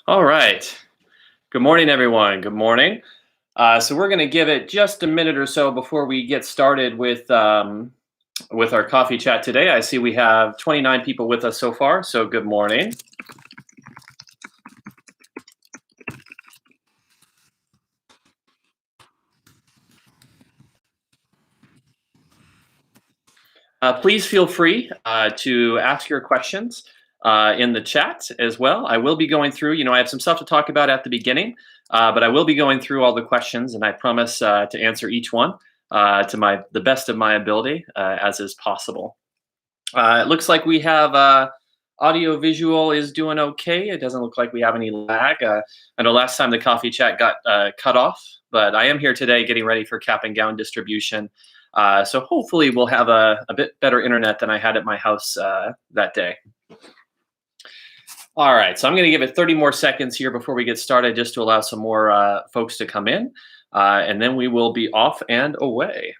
All right. Good morning, everyone. Good morning. So we're going to give it just a minute or so before we get started with our coffee chat today. I see we have 29 people with us so far. So good morning. Please feel free to ask your questions in the chat as well. I will be going through. I have some stuff to talk about at the beginning, but I will be going through all the questions, and I promise to answer each one to the best of my ability as is possible. It looks like we have audio visual is doing okay. It doesn't look like we have any lag. I know last time the coffee chat got cut off, but I am here today getting ready for cap and gown distribution. So hopefully we'll have a bit better internet than I had at my house that day. All right, so I'm going to give it 30 more seconds here before we get started just to allow some more folks to come in, and then we will be off and away.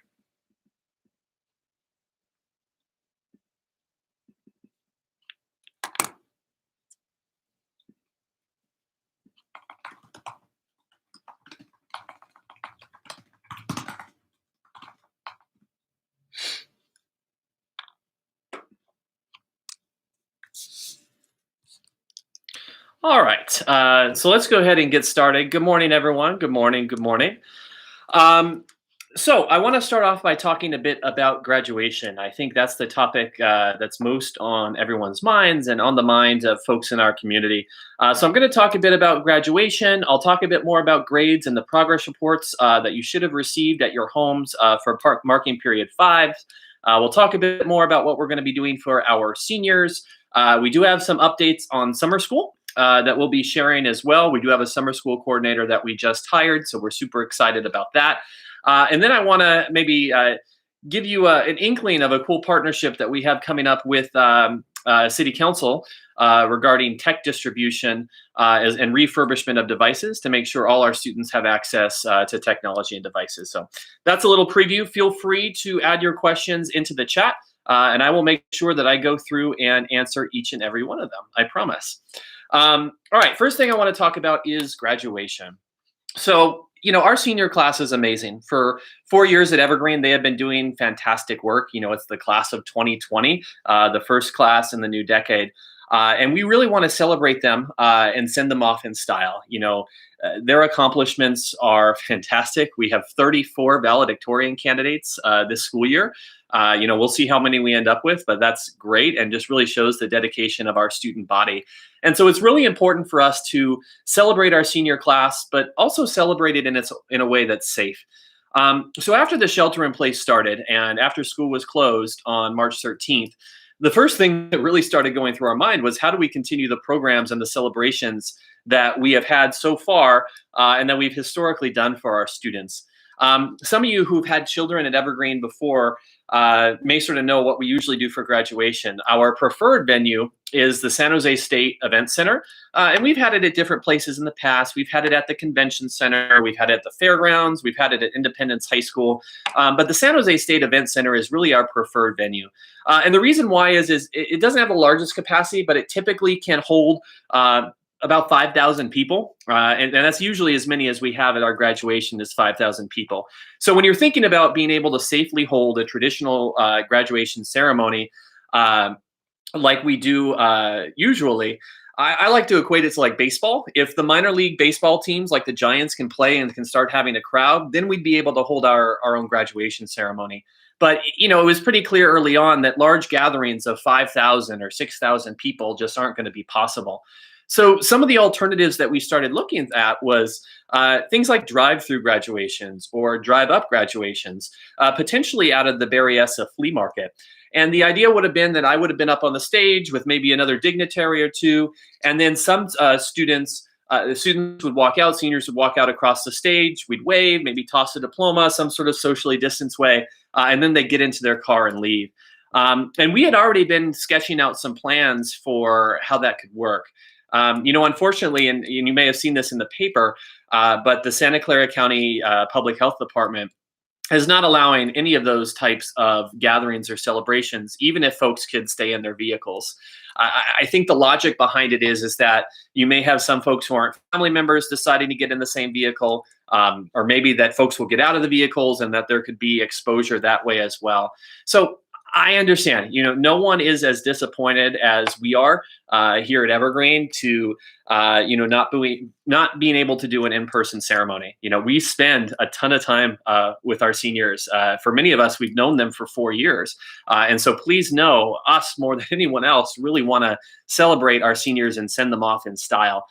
All right, so let's go ahead and get started. Good morning, everyone. Good morning. Good morning. So I want to start off by talking a bit about graduation. I think that's the topic that's most on everyone's minds and on the minds of folks in our community. So I'm going to talk a bit about graduation. I'll talk a bit more about grades and the progress reports that you should have received at your homes for marking period 5. We'll talk a bit more about what we're going to be doing for our seniors. We do have some updates on summer school that we'll be sharing as well. We do have a summer school coordinator that we just hired, so we're super excited about that. And then I want to maybe give you an inkling of a cool partnership that we have coming up with City Council regarding tech distribution and refurbishment of devices to make sure all our students have access to technology and devices. So that's a little preview. Feel free to add your questions into the chat, and I will make sure that I go through and answer each and every one of them. I promise. All right, first thing I want to talk about is graduation. So, our senior class is amazing. For 4 years at Evergreen, they have been doing fantastic work. It's the class of 2020, the first class in the new decade. And we really want to celebrate them and send them off in style. Their accomplishments are fantastic. We have 34 valedictorian candidates this school year. We'll see how many we end up with, but that's great and just really shows the dedication of our student body. And so it's really important for us to celebrate our senior class, but also celebrate it in a way that's safe. So after the shelter in place started and after school was closed on March 13th, the first thing that really started going through our mind was how do we continue the programs and the celebrations that we have had so far and that we've historically done for our students. Some of you who've had children at Evergreen before may sort of know what we usually do for graduation. Our preferred venue is the San Jose State Event Center, and we've had it at different places in the past. We've had it at the Convention Center, we've had it at the Fairgrounds, we've had it at Independence High School, but the San Jose State Event Center is really our preferred venue. And the reason why is it doesn't have the largest capacity, but it typically can hold about 5,000 people, and that's usually as many as we have at our graduation is 5,000 people. So when you're thinking about being able to safely hold a traditional graduation ceremony like we do usually, I like to equate it to like baseball. If the minor league baseball teams like the Giants can play and can start having a crowd, then we'd be able to hold our own graduation ceremony. But, it was pretty clear early on that large gatherings of 5,000 or 6,000 people just aren't going to be possible. So some of the alternatives that we started looking at was things like drive-through graduations or drive-up graduations, potentially out of the Berryessa flea market. And the idea would have been that I would have been up on the stage with maybe another dignitary or two, and then some students would walk out, seniors would walk out across the stage, we'd wave, maybe toss a diploma, some sort of socially distanced way, and then they'd get into their car and leave. And we had already been sketching out some plans for how that could work. Unfortunately, and you may have seen this in the paper, but the Santa Clara County Public Health Department is not allowing any of those types of gatherings or celebrations, even if folks could stay in their vehicles. I think the logic behind it is that you may have some folks who aren't family members deciding to get in the same vehicle, or maybe that folks will get out of the vehicles and that there could be exposure that way as well. So I understand, no one is as disappointed as we are here at Evergreen to, not being able to do an in-person ceremony. We spend a ton of time with our seniors. For many of us, we've known them for 4 years. And so please know us more than anyone else really want to celebrate our seniors and send them off in style.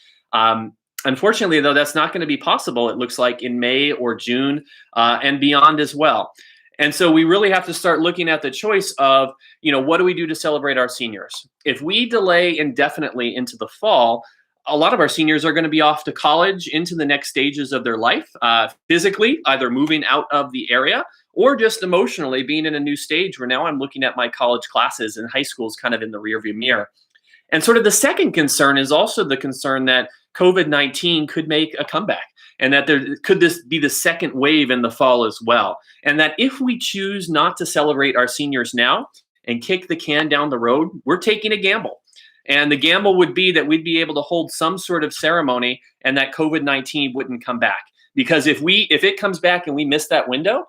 Unfortunately, though, that's not going to be possible, it looks like, in May or June and beyond as well. And so we really have to start looking at the choice of, what do we do to celebrate our seniors? If we delay indefinitely into the fall, a lot of our seniors are going to be off to college into the next stages of their life, physically, either moving out of the area or just emotionally being in a new stage where now I'm looking at my college classes and high school's kind of in the rearview mirror. And sort of the second concern is also the concern that COVID-19 could make a comeback, and that this be the second wave in the fall as well. And that if we choose not to celebrate our seniors now and kick the can down the road, we're taking a gamble. And the gamble would be that we'd be able to hold some sort of ceremony and that COVID-19 wouldn't come back. Because if it comes back and we miss that window,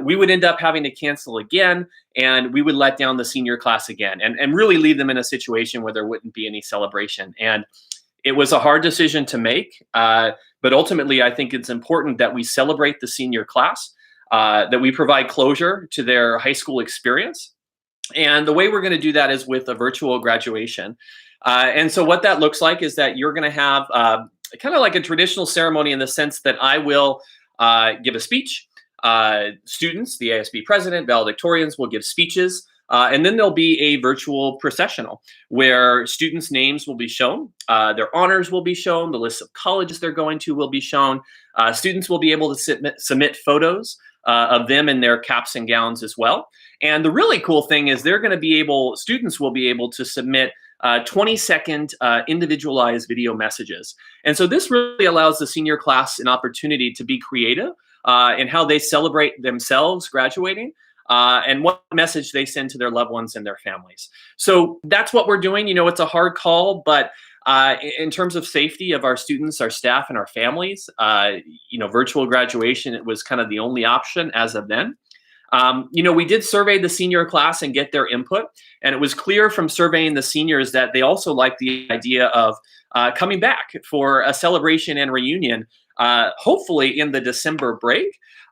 we would end up having to cancel again, and we would let down the senior class again and really leave them in a situation where there wouldn't be any celebration. And it was a hard decision to make, but ultimately I think it's important that we celebrate the senior class, that we provide closure to their high school experience. And the way we're going to do that is with a virtual graduation. And so what that looks like is that you're going to have kind of like a traditional ceremony in the sense that I will give a speech. Students, the ASB president, valedictorians will give speeches. And then there'll be a virtual processional where students' names will be shown, their honors will be shown, the list of colleges they're going to will be shown. Students will be able to submit photos of them in their caps and gowns as well. And the really cool thing is students will be able to submit 20-second individualized video messages. And so this really allows the senior class an opportunity to be creative in how they celebrate themselves graduating. And what message they send to their loved ones and their families. So that's what we're doing. It's a hard call, but in terms of safety of our students, our staff, and our families, virtual graduation, it was kind of the only option as of then. We did survey the senior class and get their input, and it was clear from surveying the seniors that they also liked the idea of coming back for a celebration and reunion, hopefully in the December break.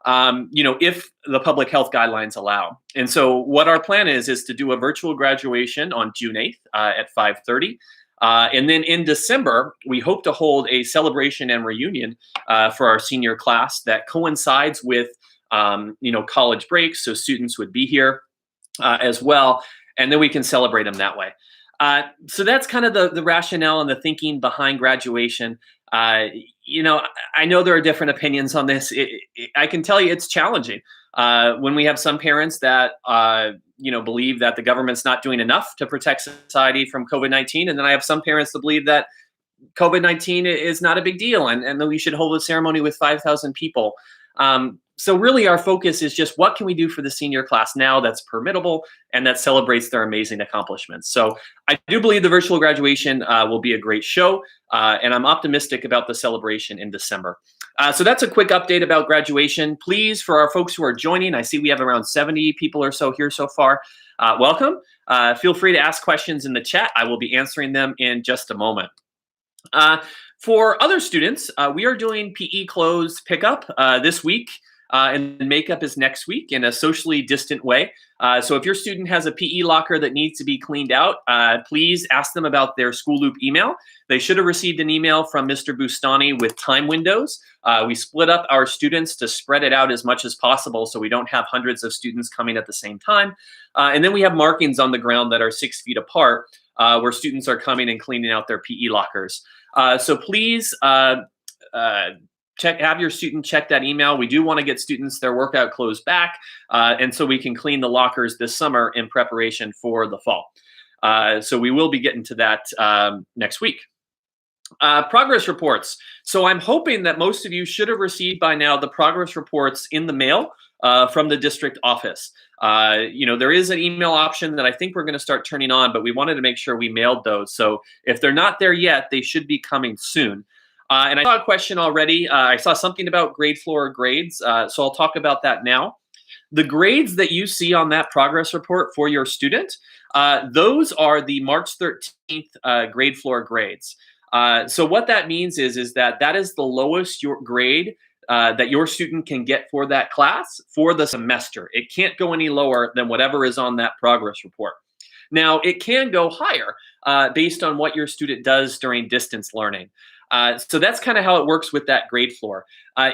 If the public health guidelines allow. And so what our plan is to do a virtual graduation on June 8th at 5:30. And then in December, we hope to hold a celebration and reunion for our senior class that coincides with, college breaks. So students would be here as well. And then we can celebrate them that way. So that's kind of the rationale and the thinking behind graduation. I know there are different opinions on this. I can tell you it's challenging when we have some parents that, believe that the government's not doing enough to protect society from COVID-19. And then I have some parents that believe that COVID-19 is not a big deal and that we should hold a ceremony with 5,000 people. So really our focus is just what can we do for the senior class now that's permittable and that celebrates their amazing accomplishments. So I do believe the virtual graduation will be a great show, and I'm optimistic about the celebration in December. So that's a quick update about graduation. Please, for our folks who are joining, I see we have around 70 people or so here so far. Welcome. Feel free to ask questions in the chat. I will be answering them in just a moment. For other students, we are doing PE clothes pickup this week. And makeup is next week in a socially distant way. So if your student has a PE locker that needs to be cleaned out, please ask them about their school loop email. They should have received an email from Mr. Bustani with time windows. We split up our students to spread it out as much as possible so we don't have hundreds of students coming at the same time. And then we have markings on the ground that are 6 feet apart where students are coming and cleaning out their PE lockers. So please, have your student check that email. We do want to get students their workout clothes back, and so we can clean the lockers this summer in preparation for the fall. So we will be getting to that next week. Progress reports. So I'm hoping that most of you should have received by now the progress reports in the mail from the district office. There is an email option that I think we're going to start turning on, but we wanted to make sure we mailed those. So if they're not there yet, they should be coming soon. And I saw a question already. I saw something about grade floor grades, so I'll talk about that now. The grades that you see on that progress report for your student, those are the March 13th grade floor grades. So what that means is that is the lowest your grade that your student can get for that class for the semester. It can't go any lower than whatever is on that progress report. Now, it can go higher based on what your student does during distance learning. So that's kind of how it works with that grade floor.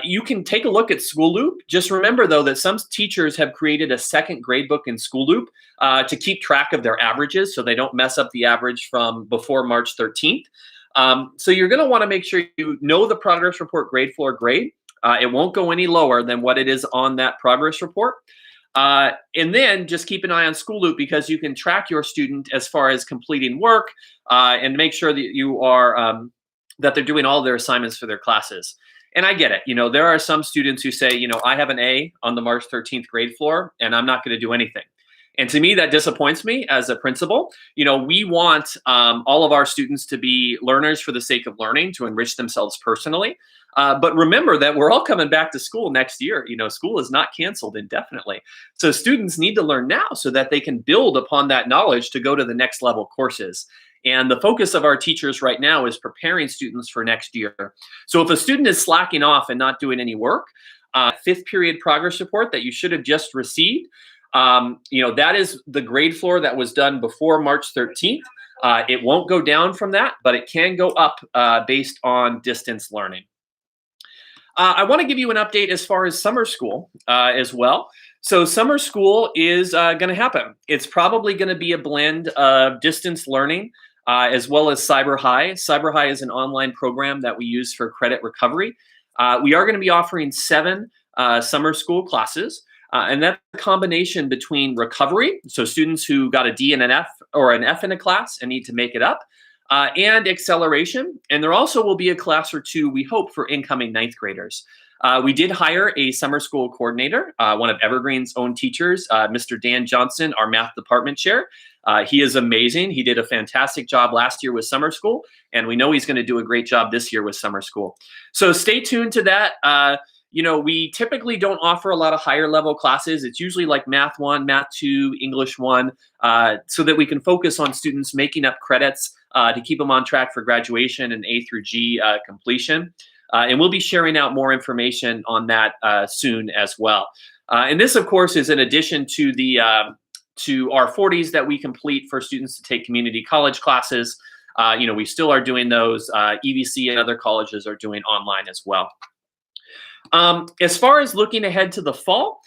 You can take a look at School Loop. Just remember, though, that some teachers have created a second gradebook in School Loop to keep track of their averages so they don't mess up the average from before March 13th. So you're going to want to make sure you know the progress report grade floor grade. It won't go any lower than what it is on that progress report. And then just keep an eye on School Loop because you can track your student as far as completing work and make sure that you are that they're doing all their assignments for their classes. And I get it. There are some students who say, I have an A on the March 13th grade floor and I'm not going to do anything. And to me, that disappoints me as a principal. We want all of our students to be learners for the sake of learning, to enrich themselves personally. But remember that we're all coming back to school next year. School is not canceled indefinitely. So students need to learn now so that they can build upon that knowledge to go to the next level courses. And the focus of our teachers right now is preparing students for next year. So if a student is slacking off and not doing any work, fifth period progress report that you should have just received, that is the grade floor that was done before March 13th. It won't go down from that, but it can go up based on distance learning. I want to give you an update as far as summer school as well. So summer school is going to happen. It's probably going to be a blend of distance learning as well as Cyber High. Cyber High is an online program that we use for credit recovery. We are going to be offering 7 summer school classes. And that's a combination between recovery, so students who got a D and an F or an F in a class and need to make it up, and acceleration. And there also will be a class or two, we hope, for incoming 9th graders. We did hire a summer school coordinator, one of Evergreen's own teachers, Mr. Dan Johnson, our math department chair. He is amazing. He did a fantastic job last year with summer school, and we know he's going to do a great job this year with summer school. So stay tuned to that. We typically don't offer a lot of higher level classes. It's usually like Math 1, Math 2, English 1, so that we can focus on students making up credits to keep them on track for graduation and A through G completion. And we'll be sharing out more information on that soon as well. And this, of course, is in addition to the to our 40s that we complete for students to take community college classes. We still are doing those. EVC and other colleges are doing online as well. As far as looking ahead to the fall,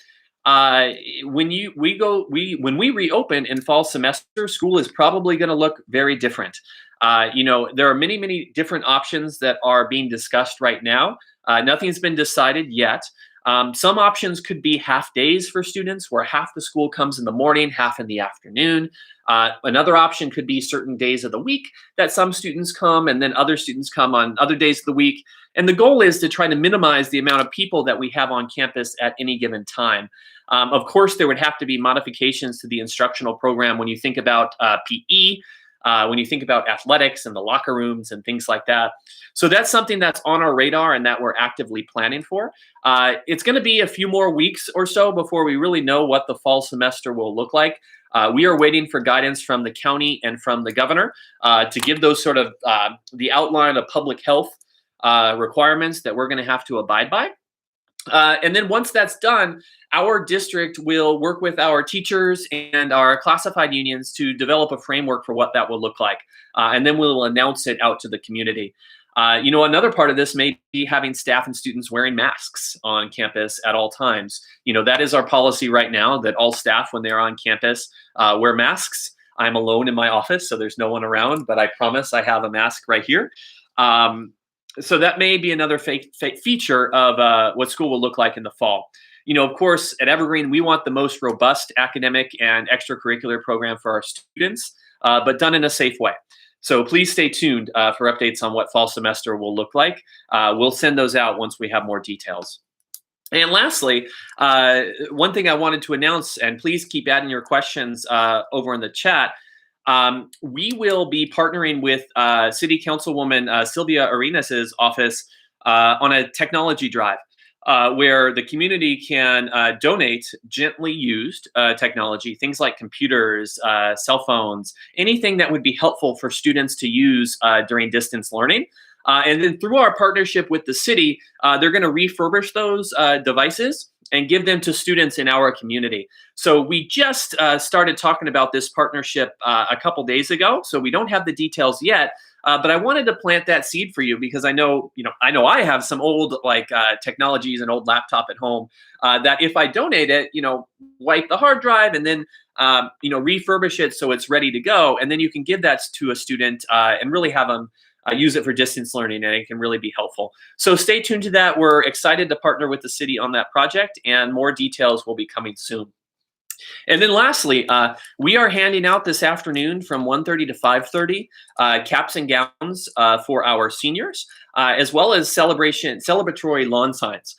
when we reopen in fall semester, school is probably going to look very different. There are many different options that are being discussed right now. Nothing's been decided yet. Some options could be half days for students where half the school comes in the morning, half in the afternoon. Another option could be certain days of the week that some students come and then other students come on other days of the week. And the goal is to try to minimize the amount of people that we have on campus at any given time. Of course, there would have to be modifications to the instructional program when you think about PE, when you think about athletics and the locker rooms and things like that. So that's something that's on our radar and that we're actively planning for. It's going to be a few more weeks or so before we really know what the fall semester will look like. We are waiting for guidance from the county and from the governor to give those sort of the outline of public health requirements that we're going to have to abide by. And then once that's done, our district will work with our teachers and our classified unions to develop a framework for what that will look like. And then we'll announce it out to the community. Another part of this may be having staff and students wearing masks on campus at all times. That is our policy right now, that all staff, when they're on campus, wear masks. I'm alone in my office, so there's no one around, but I promise I have a mask right here. So that may be another feature of what school will look like in the fall. Of course, at Evergreen, we want the most robust academic and extracurricular program for our students, but done in a safe way. So please stay tuned for updates on what fall semester will look like. We'll send those out once we have more details. And lastly, one thing I wanted to announce, and please keep adding your questions over in the chat. We will be partnering with City Councilwoman Sylvia Arenas' office on a technology drive. Where the community can donate gently used technology, things like computers, cell phones, anything that would be helpful for students to use during distance learning. And then through our partnership with the city, they're going to refurbish those devices and give them to students in our community. So we just started talking about this partnership a couple days ago. So we don't have the details yet, but I wanted to plant that seed for you because I know I have some old technologies, an old laptop at home that if I donate it, wipe the hard drive and then refurbish it so it's ready to go, and then you can give that to a student and really have them use it for distance learning, and it can really be helpful. So stay tuned to that. We're excited to partner with the city on that project, and more details will be coming soon. And then lastly, we are handing out this afternoon from 1:30 to 5:30 caps and gowns for our seniors, as well as celebratory lawn signs.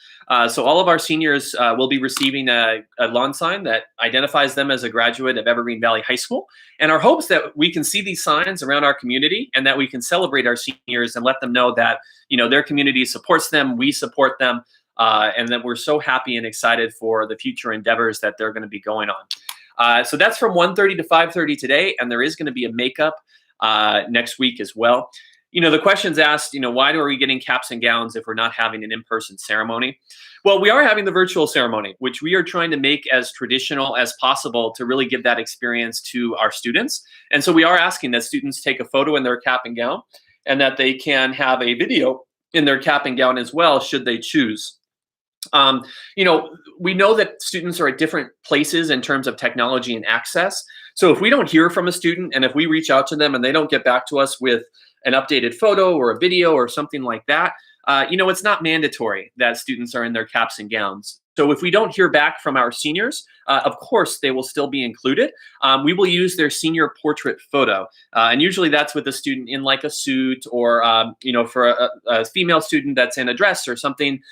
So all of our seniors will be receiving a lawn sign that identifies them as a graduate of Evergreen Valley High School. And our hopes that we can see these signs around our community and that we can celebrate our seniors and let them know that their community supports them, we support them, and that we're so happy and excited for the future endeavors that they're going to be going on. So that's from 1:30 to 5:30 today, and there is going to be a makeup next week as well. The question's asked, why are we getting caps and gowns if we're not having an in-person ceremony? Well, we are having the virtual ceremony, which we are trying to make as traditional as possible to really give that experience to our students. And so we are asking that students take a photo in their cap and gown and that they can have a video in their cap and gown as well, should they choose. We know that students are at different places in terms of technology and access. So if we don't hear from a student and if we reach out to them and they don't get back to us with an updated photo or a video or something like that, it's not mandatory that students are in their caps and gowns. So if we don't hear back from our seniors, of course, they will still be included. We will use their senior portrait photo. And usually that's with a student in like a suit or, for a female student that's in a dress or something,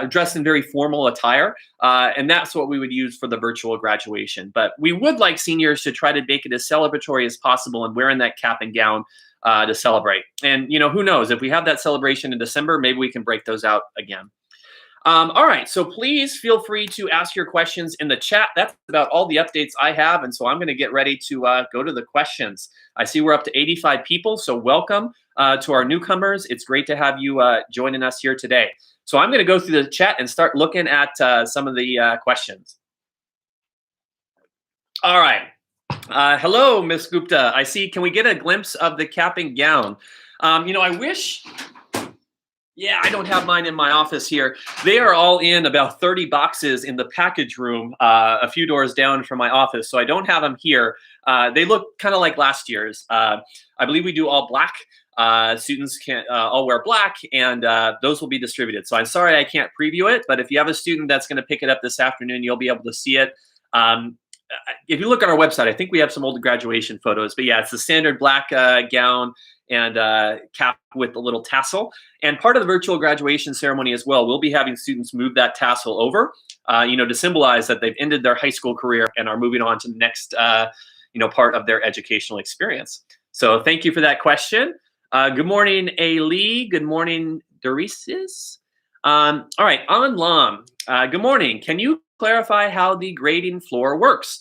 dressed in very formal attire. And that's what we would use for the virtual graduation. But we would like seniors to try to make it as celebratory as possible and wearing that cap and gown to celebrate. And, who knows, if we have that celebration in December, maybe we can break those out again. All right, so please feel free to ask your questions in the chat. That's about all the updates I have, and so I'm going to get ready to go to the questions. I see we're up to 85 people, so welcome to our newcomers. It's great to have you joining us here today. So I'm going to go through the chat and start looking at some of the questions. All right. Hello, Ms. Gupta. I see. Can we get a glimpse of the cap and gown? I wish... Yeah, I don't have mine in my office here. They are all in about 30 boxes in the package room a few doors down from my office, so I don't have them here. They look kind of like last year's. I believe we do all black. Students can all wear black, and those will be distributed. So I'm sorry I can't preview it, but if you have a student that's going to pick it up this afternoon, you'll be able to see it. If you look at our website, I think we have some old graduation photos, but yeah, it's the standard black gown and cap with a little tassel. And part of the virtual graduation ceremony as well, we'll be having students move that tassel over, to symbolize that they've ended their high school career and are moving on to the next, part of their educational experience. So thank you for that question. Good morning, A. Good morning, Dorisis. All right, An Lam. Good morning. Can you clarify how the grading floor works?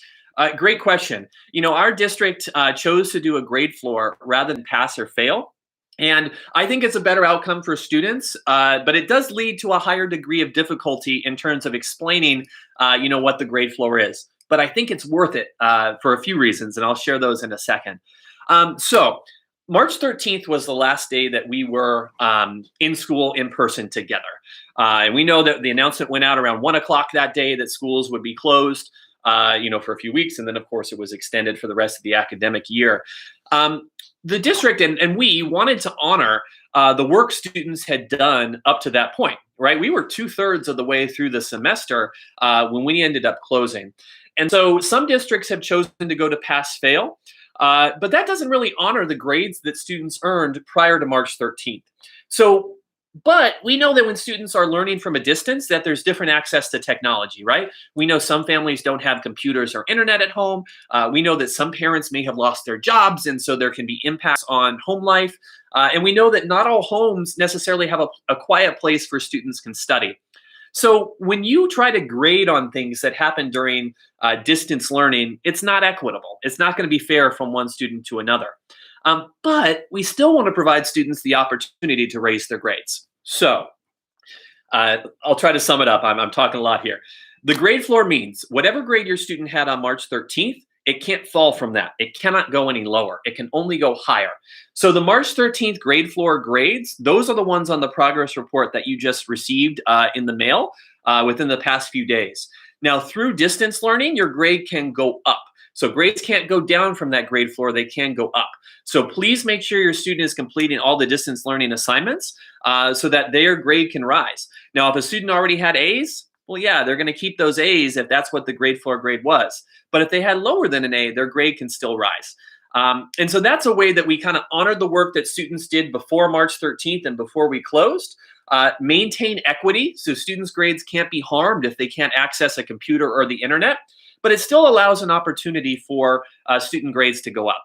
Great question. Our district chose to do a grade floor rather than pass or fail. And I think it's a better outcome for students, but it does lead to a higher degree of difficulty in terms of explaining, what the grade floor is. But I think it's worth it for a few reasons, and I'll share those in a second. So March 13th was the last day that we were in school in person together. And we know that the announcement went out around 1 o'clock that day that schools would be closed, for a few weeks. And then, of course, it was extended for the rest of the academic year. The district and we wanted to honor the work students had done up to that point, right? We were 2/3 of the way through the semester when we ended up closing. And so some districts have chosen to go to pass-fail, but that doesn't really honor the grades that students earned prior to March 13th. So But we know that when students are learning from a distance, that there's different access to technology, right? We know some families don't have computers or internet at home. We know that some parents may have lost their jobs, and so there can be impacts on home life. And we know that not all homes necessarily have a quiet place for students can study. So when you try to grade on things that happen during distance learning, it's not equitable. It's not going to be fair from one student to another. But we still want to provide students the opportunity to raise their grades. So I'll try to sum it up. I'm talking a lot here. The grade floor means whatever grade your student had on March 13th, it can't fall from that. It cannot go any lower. It can only go higher. So the March 13th grade floor grades, those are the ones on the progress report that you just received in the mail within the past few days. Now, through distance learning, your grade can go up. So grades can't go down from that grade floor, they can go up. So please make sure your student is completing all the distance learning assignments so that their grade can rise. Now, if a student already had A's, well, yeah, they're going to keep those A's if that's what the grade floor grade was. But if they had lower than an A, their grade can still rise. And so that's a way that we kind of honored the work that students did before March 13th and before we closed. Maintain equity, so students' grades can't be harmed if they can't access a computer or the internet, but it still allows an opportunity for student grades to go up.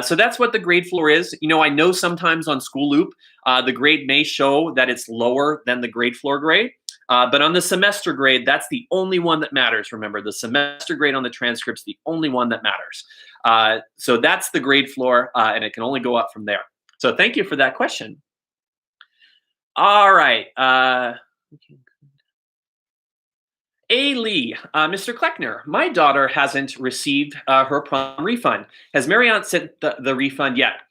So that's what the grade floor is. You know, I know sometimes on School Loop, the grade may show that it's lower than the grade floor grade. But on the semester grade, that's the only one that matters. Remember, the semester grade on the transcript's the only one that matters. So that's the grade floor, and it can only go up from there. So thank you for that question. All right. A. Lee, Mr. Kleckner, my daughter hasn't received her prom refund. Has Marriott sent the refund yet?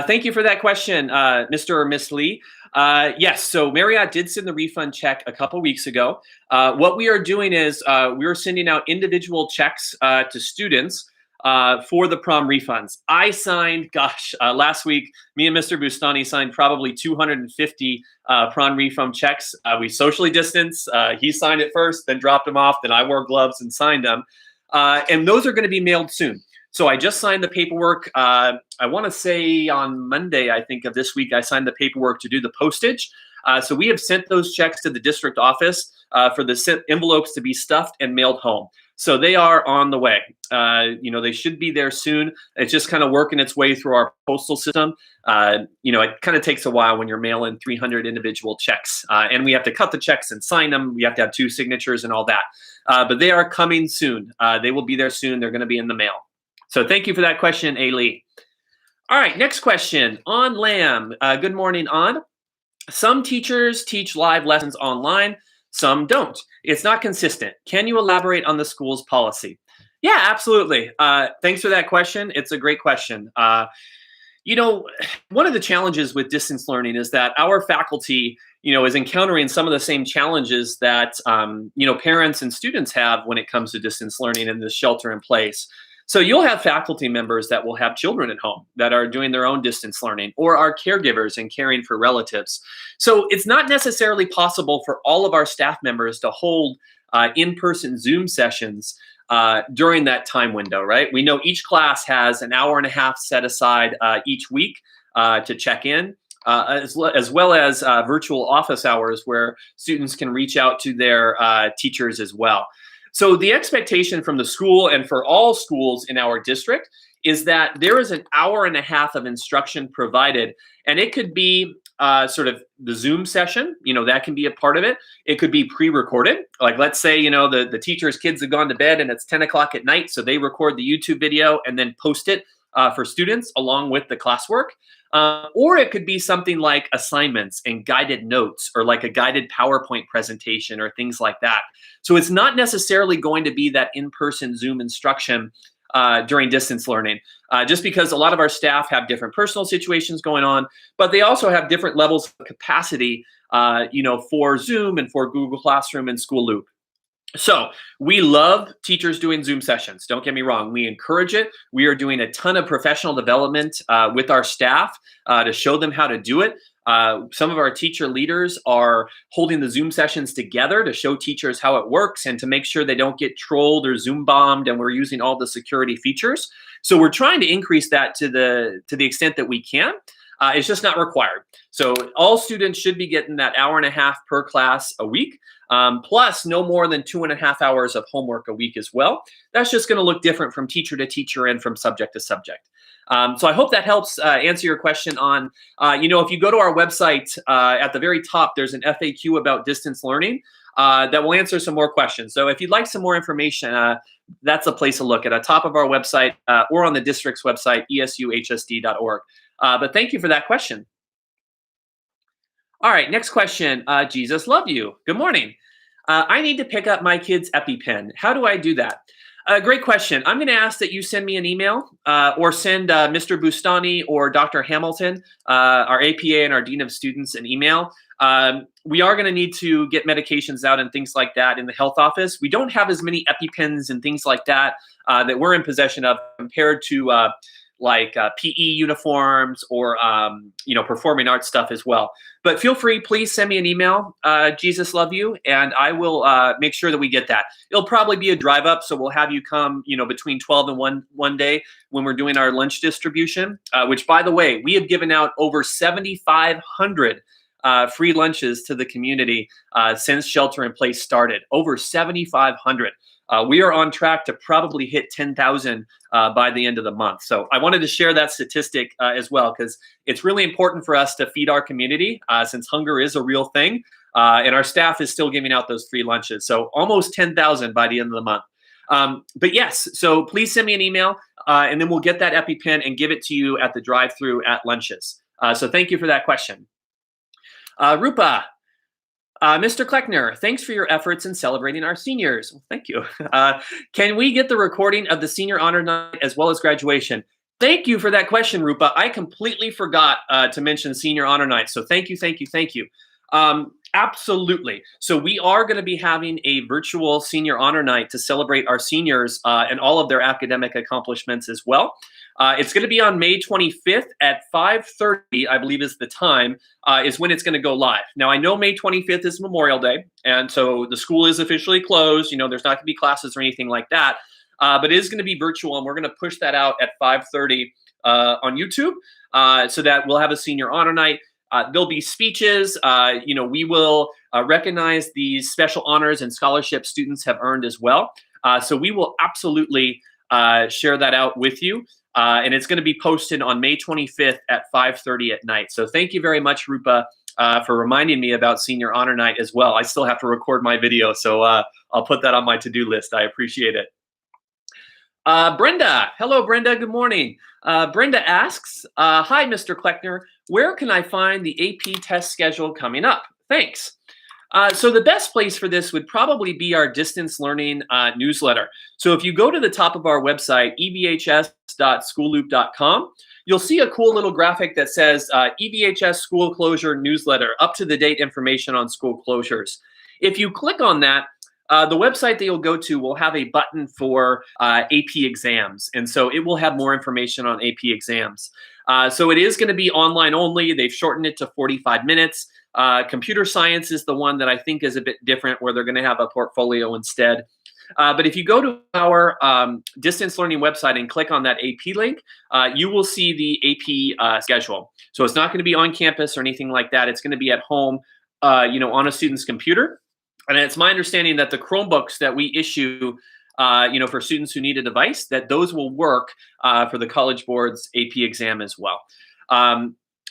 Thank you for that question, Mr. or Miss Lee. Yes, so Marriott did send the refund check a couple weeks ago. What we are doing is we are sending out individual checks to students for the prom refunds. I signed, last week, me and Mr. Bustani signed probably 250 prom refund checks. We socially distanced. He signed it first, then dropped them off. Then I wore gloves and signed them. And those are going to be mailed soon. So I just signed the paperwork. I want to say on Monday, I think of this week, I signed the paperwork to do the postage. So we have sent those checks to the district office for the envelopes to be stuffed and mailed home. So they are on the way. They should be there soon. It's just kind of working its way through our postal system. It kind of takes a while when you're mailing 300 individual checks. And we have to cut the checks and sign them. We have to have 2 signatures and all that. But they are coming soon. They will be there soon. They're going to be in the mail. So thank you for that question, A. Lee. All right, next question. On Lamb. Good morning, On. Some teachers teach live lessons online. Some don't. It's not consistent. Can you elaborate on the school's policy? Yeah, absolutely. Thanks for that question. It's a great question. One of the challenges with distance learning is that our faculty, is encountering some of the same challenges that, parents and students have when it comes to distance learning and the shelter in place. So you'll have faculty members that will have children at home that are doing their own distance learning or are caregivers and caring for relatives. So it's not necessarily possible for all of our staff members to hold in-person Zoom sessions during that time window, right? We know each class has an hour and a half set aside each week to check in, as well as virtual office hours where students can reach out to their teachers as well. So the expectation from the school and for all schools in our district is that there is an hour and a half of instruction provided, and it could be sort of the Zoom session, that can be a part of it. It could be pre-recorded. Like let's say, the teacher's kids have gone to bed and it's 10 o'clock at night, so they record the YouTube video and then post it for students along with the classwork. Or it could be something like assignments and guided notes or like a guided PowerPoint presentation or things like that. So it's not necessarily going to be that in-person Zoom instruction during distance learning, just because a lot of our staff have different personal situations going on, but they also have different levels of capacity, for Zoom and for Google Classroom and School Loop. So we love teachers doing Zoom sessions. Don't get me wrong. We encourage it. We are doing a ton of professional development with our staff to show them how to do it. Some of our teacher leaders are holding the Zoom sessions together to show teachers how it works and to make sure they don't get trolled or Zoom bombed, and we're using all the security features. So we're trying to increase that to the extent that we can. It's just not required. So all students should be getting that hour and a half per class a week, plus no more than 2.5 hours of homework a week as well. That's just going to look different from teacher to teacher and from subject to subject. So I hope that helps answer your question on, if you go to our website, at the very top, there's an FAQ about distance learning that will answer some more questions. So if you'd like some more information, that's a place to look at the top of our website or on the district's website, esuhsd.org. But thank you for that question. All right, next question. Jesus love you. Good morning. I need to pick up my kid's EpiPen. How do I do that? Great question. I'm going to ask that you send me an email or send Mr. Bustani or Dr. Hamilton, our APA and our Dean of Students, an email. We are going to need to get medications out and things like that in the health office. We don't have as many EpiPens and things like that that we're in possession of compared to PE uniforms or performing arts stuff as well. But feel free, please send me an email. Jesus love you, and I will make sure that we get that. It'll probably be a drive up, so we'll have you come, between 12 and 1 day when we're doing our lunch distribution. Which, by the way, we have given out over 7,500 free lunches to the community since shelter in place started. Over 7,500. We are on track to probably hit 10,000 by the end of the month. So I wanted to share that statistic as well, because it's really important for us to feed our community since hunger is a real thing. And our staff is still giving out those free lunches. So almost 10,000 by the end of the month. But yes, so please send me an email and then we'll get that EpiPen and give it to you at the drive-through at lunches. So thank you for that question. Rupa. Mr. Kleckner, thanks for your efforts in celebrating our seniors. Well, thank you. Can we get the recording of the senior honor night as well as graduation? Thank you for that question, Rupa. I completely forgot to mention senior honor night. So thank you, thank you, thank you. Absolutely. So we are going to be having a virtual senior honor night to celebrate our seniors and all of their academic accomplishments as well. It's going to be on May 25th at 5:30, I believe is the time, is when it's going to go live. Now, I know May 25th is Memorial Day, and so the school is officially closed. There's not going to be classes or anything like that, but it is going to be virtual, and we're going to push that out at 5:30 on YouTube so that we'll have a senior honor night. There'll be speeches. We will recognize these special honors and scholarships students have earned as well. So we will absolutely share that out with you. And it's going to be posted on May 25th at 5:30 at night. So thank you very much, Rupa, for reminding me about Senior Honor Night as well. I still have to record my video, so I'll put that on my to-do list. I appreciate it. Brenda. Hello, Brenda. Good morning. Brenda asks, hi, Mr. Kleckner. Where can I find the AP test schedule coming up? Thanks. So the best place for this would probably be our distance learning newsletter. So if you go to the top of our website, evhs.schoolloop.com, you'll see a cool little graphic that says EVHS school closure newsletter, up-to-the-date information on school closures. If you click on that, the website that you'll go to will have a button for AP exams. And so it will have more information on AP exams. So it is going to be online only. They've shortened it to 45 minutes. Computer science is the one that I think is a bit different, where they're going to have a portfolio instead. But if you go to our distance learning website and click on that AP link, you will see the AP schedule. So it's not going to be on campus or anything like that. It's going to be at home, on a student's computer. And it's my understanding that the Chromebooks that we issue, for students who need a device, that those will work for the College Board's AP exam as well.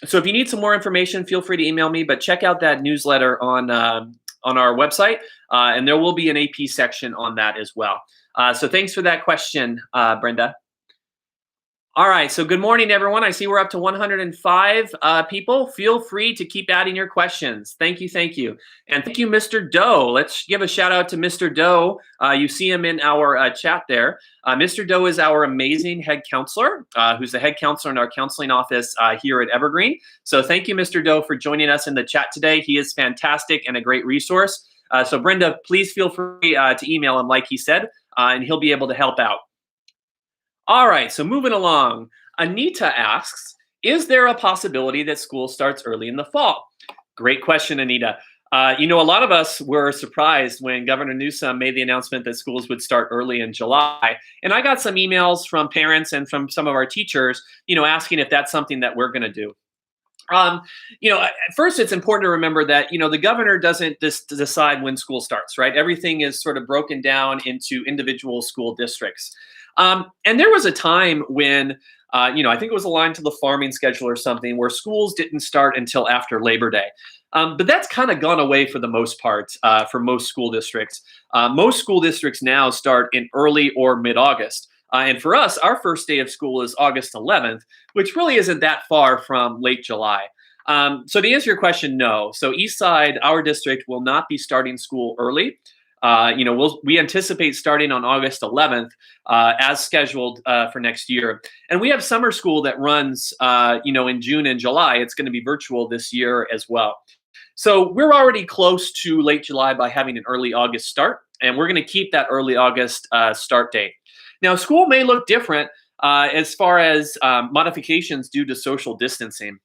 So if you need some more information, feel free to email me, but check out that newsletter on our website, and there will be an AP section on that as well. So thanks for that question, Brenda. All right, so good morning, everyone. I see we're up to 105 people. Feel free to keep adding your questions. Thank you, thank you. And thank you, Mr. Doe. Let's give a shout out to Mr. Doe. You see him in our chat there. Mr. Doe is our amazing head counselor, who's the head counselor in our counseling office here at Evergreen. So thank you, Mr. Doe, for joining us in the chat today. He is fantastic and a great resource. So Brenda, please feel free to email him like he said, and he'll be able to help out. All right, so moving along, Anita asks, is there a possibility that school starts early in the fall? Great question, Anita. A lot of us were surprised when Governor Newsom made the announcement that schools would start early in July. And I got some emails from parents and from some of our teachers, asking if that's something that we're going to do. Um, at first, it's important to remember that the governor doesn't decide when school starts, right? Everything is sort of broken down into individual school districts. And there was a time when, I think it was aligned to the farming schedule or something, where schools didn't start until after Labor Day. But that's kind of gone away for the most part for most school districts. Most school districts now start in early or mid-August. And for us, our first day of school is August 11th, which really isn't that far from late July. So to answer your question, no. So East Side, our district, will not be starting school early. We anticipate starting on August 11th as scheduled for next year. And we have summer school that runs, in June and July. It's going to be virtual this year as well. So we're already close to late July by having an early August start, and we're going to keep that early August start date. Now, school may look different as far as modifications due to social distancing.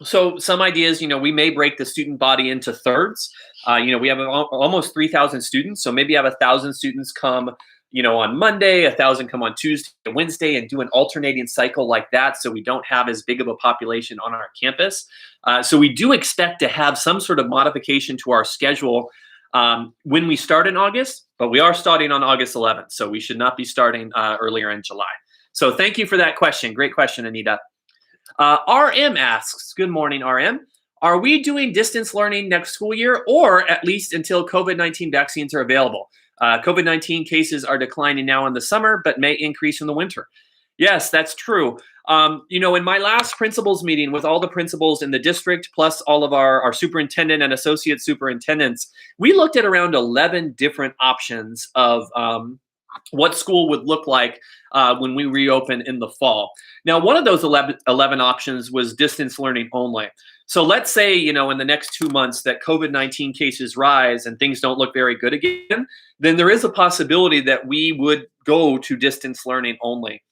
So some ideas, we may break the student body into thirds. We have almost 3,000 students, so maybe have 1,000 students come, on Monday, 1,000 come on Tuesday and Wednesday, and do an alternating cycle like that, so we don't have as big of a population on our campus. So we do expect to have some sort of modification to our schedule when we start in August, but we are starting on August 11th, so we should not be starting earlier in July. So thank you for that question. Great question, Anita. RM asks, good morning, RM. Are we doing distance learning next school year, or at least until COVID-19 vaccines are available? COVID-19 cases are declining now in the summer, but may increase in the winter. Yes, that's true. In my last principals meeting with all the principals in the district, plus all of our superintendent and associate superintendents, we looked at around 11 different options of what school would look like when we reopen in the fall. Now, one of those 11 options was distance learning only. So let's say, in the next 2 months that COVID-19 cases rise and things don't look very good again, then there is a possibility that we would go to distance learning only.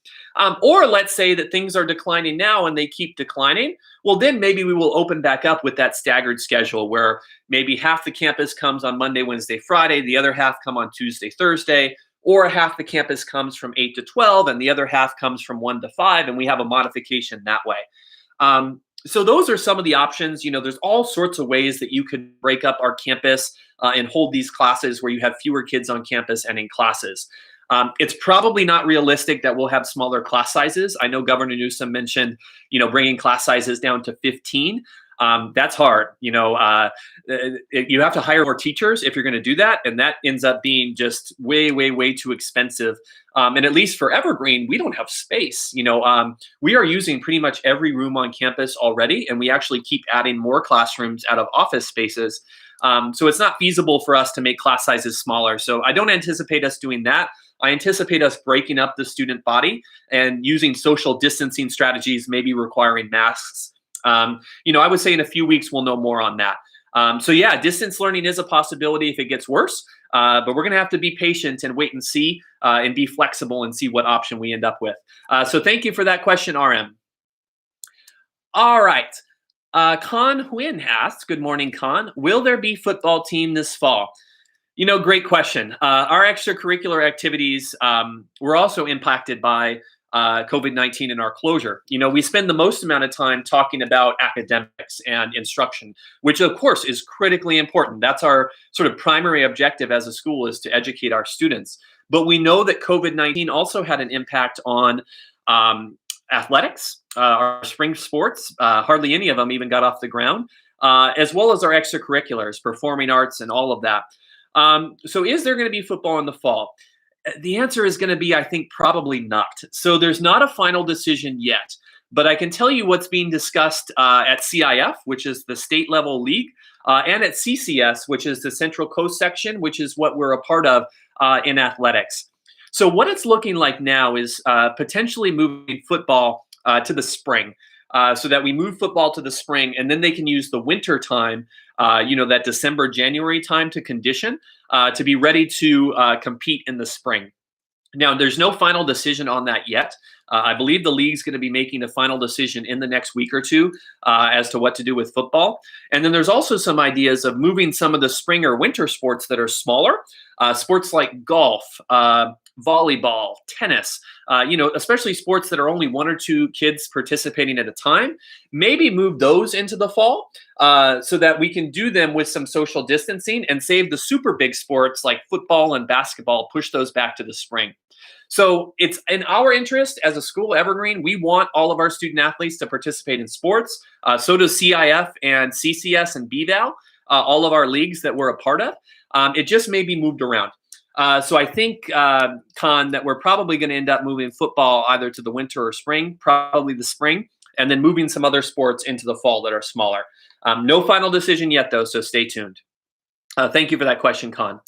Or let's say that things are declining now and they keep declining. Well, then maybe we will open back up with that staggered schedule where maybe half the campus comes on Monday, Wednesday, Friday, the other half come on Tuesday, Thursday, or half the campus comes from 8 to 12 and the other half comes from 1 to 5, and we have a modification that way. So those are some of the options. There's all sorts of ways that you could break up our campus and hold these classes where you have fewer kids on campus and in classes. It's probably not realistic that we'll have smaller class sizes. I know Governor Newsom mentioned, bringing class sizes down to 15. That's hard. You have to hire more teachers if you're going to do that. And that ends up being just way, way, way too expensive. And at least for Evergreen, we don't have space. We are using pretty much every room on campus already, and we actually keep adding more classrooms out of office spaces. So it's not feasible for us to make class sizes smaller. So I don't anticipate us doing that. I anticipate us breaking up the student body and using social distancing strategies, maybe requiring masks. I would say in a few weeks, we'll know more on that. So yeah, distance learning is a possibility if it gets worse, but we're going to have to be patient and wait and see and be flexible and see what option we end up with. So thank you for that question, RM. All right. Con Huyn asks, good morning, Con. Will there be football team this fall? Great question. Our extracurricular activities were also impacted by COVID-19 and our closure. We spend the most amount of time talking about academics and instruction, which of course is critically important. That's our sort of primary objective as a school, is to educate our students. But we know that COVID-19 also had an impact on athletics, our spring sports. Hardly any of them even got off the ground, as well as our extracurriculars, performing arts and all of that. So is there going to be football in the fall? The answer is going to be, I think, probably not. So there's not a final decision yet, but I can tell you what's being discussed at CIF, which is the state level league, and at CCS, which is the Central Coast section, which is what we're a part of in athletics. So what it's looking like now is potentially moving football to the spring, so that we move football to the spring, and then they can use the winter time, that December, January time to condition to be ready to compete in the spring. Now, there's no final decision on that yet. I believe the league's going to be making a final decision in the next week or two as to what to do with football. And then there's also some ideas of moving some of the spring or winter sports that are smaller, sports like golf, volleyball, tennis, especially sports that are only one or two kids participating at a time, maybe move those into the fall so that we can do them with some social distancing and save the super big sports like football and basketball, push those back to the spring. So it's in our interest as a school, Evergreen. We want all of our student athletes to participate in sports. So does CIF and CCS and BVAL, all of our leagues that we're a part of. It just may be moved around. So I think, Con, that we're probably going to end up moving football either to the winter or spring, probably the spring, and then moving some other sports into the fall that are smaller. No final decision yet, though, so stay tuned. Thank you for that question, Con.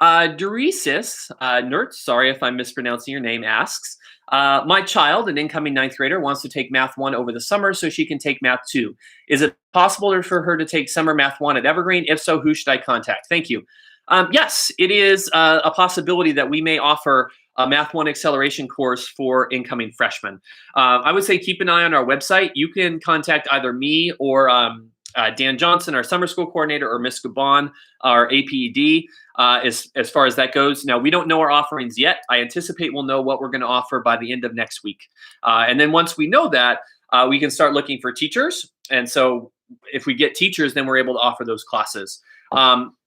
Duresis, Nertz, sorry if I'm mispronouncing your name, asks, my child, an incoming ninth grader, wants to take Math 1 over the summer so she can take Math 2. Is it possible for her to take summer Math 1 at Evergreen? If so, who should I contact? Thank you. Yes, it is a possibility that we may offer a Math 1 acceleration course for incoming freshmen. I would say keep an eye on our website. You can contact either me or Dan Johnson, our summer school coordinator, or Ms. Gabon, our APED, as far as that goes. Now, we don't know our offerings yet. I anticipate we'll know what we're going to offer by the end of next week. And then once we know that, we can start looking for teachers. And so if we get teachers, then we're able to offer those classes.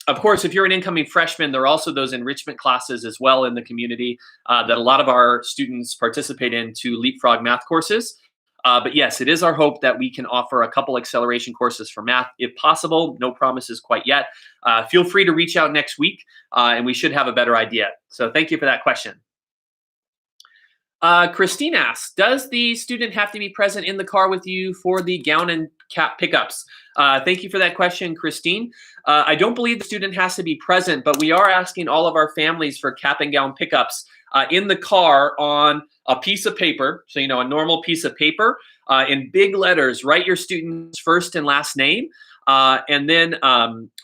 Of course, if you're an incoming freshman, there are also those enrichment classes as well in the community that a lot of our students participate in to leapfrog math courses. But yes, it is our hope that we can offer a couple acceleration courses for math, if possible. No promises quite yet. Feel free to reach out next week, and we should have a better idea. So thank you for that question. Christine asks, does the student have to be present in the car with you for the gown and cap pickups? Thank you for that question, Christine. I don't believe the student has to be present, but we are asking all of our families for cap and gown pickups in the car on a piece of paper. So, a normal piece of paper in big letters, write your student's first and last name. And then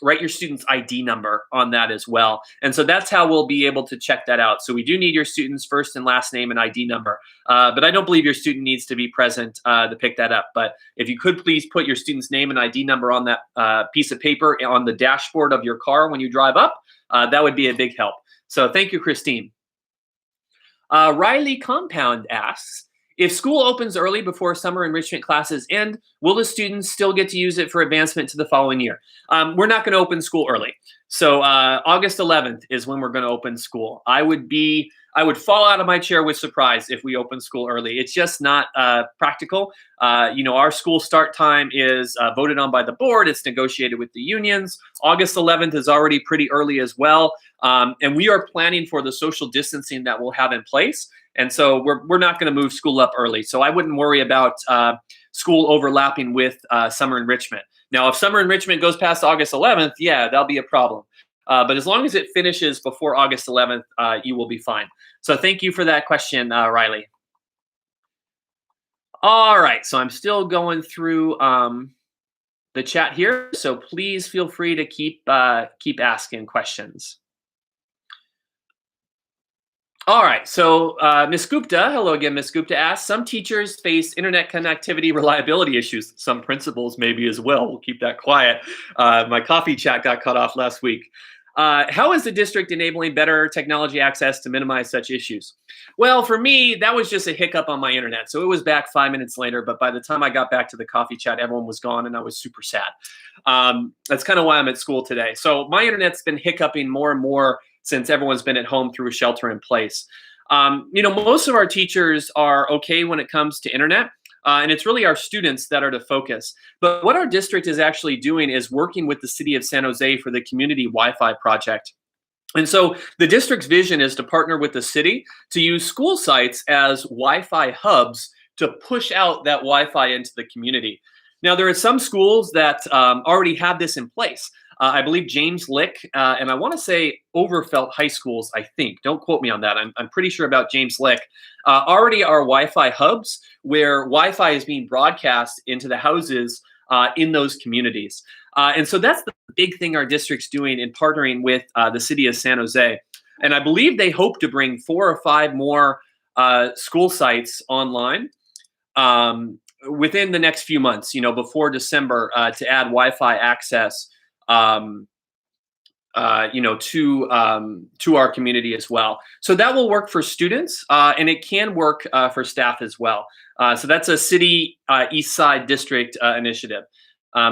write your student's ID number on that as well. And so that's how we'll be able to check that out. So we do need your student's first and last name and ID number. But I don't believe your student needs to be present to pick that up. But if you could please put your student's name and ID number on that piece of paper on the dashboard of your car when you drive up, that would be a big help. So thank you, Christine. Riley Compound asks, if school opens early before summer enrichment classes end, will the students still get to use it for advancement to the following year? We're not going to open school early. So August 11th is when we're going to open school. I would fall out of my chair with surprise if we open school early. It's just not practical. Our school start time is voted on by the board. It's negotiated with the unions. August 11th is already pretty early as well. And we are planning for the social distancing that we'll have in place. And so we're not going to move school up early. So I wouldn't worry about school overlapping with summer enrichment. Now, if summer enrichment goes past August 11th, yeah, that'll be a problem. But as long as it finishes before August 11th, you will be fine. So thank you for that question, Riley. All right, so I'm still going through the chat here. So please feel free to keep asking questions. All right, so Ms. Gupta, hello again, Ms. Gupta asks, some teachers face internet connectivity reliability issues. Some principals maybe as well. We'll keep that quiet. My coffee chat got cut off last week. How is the district enabling better technology access to minimize such issues? Well, for me, that was just a hiccup on my internet. So it was back 5 minutes later, but by the time I got back to the coffee chat, everyone was gone and I was super sad. That's kind of why I'm at school today. So my internet's been hiccuping more and more since everyone's been at home through shelter in place. Most of our teachers are okay when it comes to internet, and it's really our students that are the focus. But what our district is actually doing is working with the city of San Jose for the community Wi-Fi project. And so the district's vision is to partner with the city to use school sites as Wi-Fi hubs to push out that Wi-Fi into the community. Now, there are some schools that already have this in place. I believe James Lick, and I want to say Overfelt High Schools, I think. Don't quote me on that. I'm pretty sure about James Lick. Already are Wi-Fi hubs where Wi-Fi is being broadcast into the houses in those communities. And so that's the big thing our district's doing in partnering with the city of San Jose. And I believe they hope to bring 4 or 5 more school sites online within the next few months, before December, to add Wi-Fi access to our community as well. So that will work for students, and it can work for staff as well. So that's a city East Side District initiative.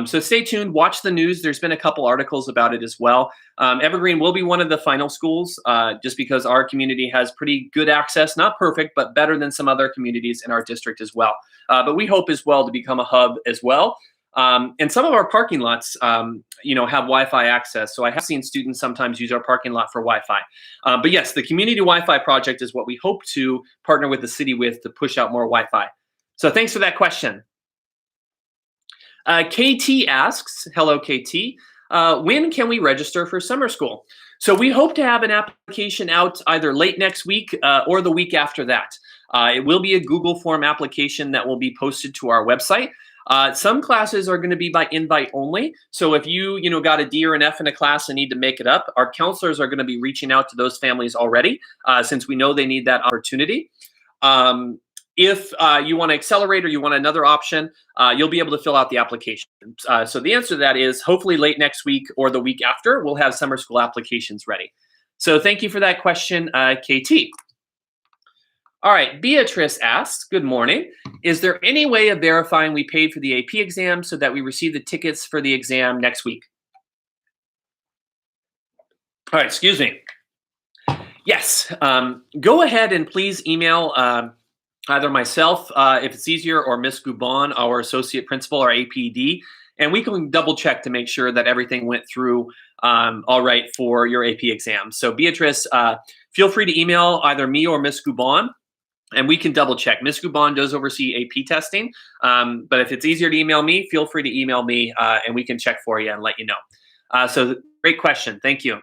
So stay tuned, watch the news. There's been a couple articles about it as well. Evergreen will be one of the final schools just because our community has pretty good access, not perfect, but better than some other communities in our district as well. But we hope as well to become a hub as well. And some of our parking lots, have Wi-Fi access. So I have seen students sometimes use our parking lot for Wi-Fi. But yes, the community Wi-Fi project is what we hope to partner with the city with to push out more Wi-Fi. So thanks for that question. KT asks, hello KT, when can we register for summer school? So we hope to have an application out either late next week or the week after that. It will be a Google form application that will be posted to our website. Some classes are going to be by invite only. So if you got a D or an F in a class and need to make it up, our counselors are going to be reaching out to those families already, since we know they need that opportunity. If you want to accelerate or you want another option, you'll be able to fill out the application. So the answer to that is hopefully late next week or the week after, we'll have summer school applications ready. So thank you for that question, KT. All right, Beatrice asks, good morning. Is there any way of verifying we paid for the AP exam so that we receive the tickets for the exam next week? All right, excuse me. Yes, go ahead and please email either myself, if it's easier, or Miss Gubon, our associate principal, or APD, and we can double check to make sure that everything went through all right for your AP exam. So Beatrice, feel free to email either me or Miss Gubon, and we can double check. Ms. Gubon does oversee AP testing, but if it's easier to email me, feel free to email me and we can check for you and let you know. So great question, thank you.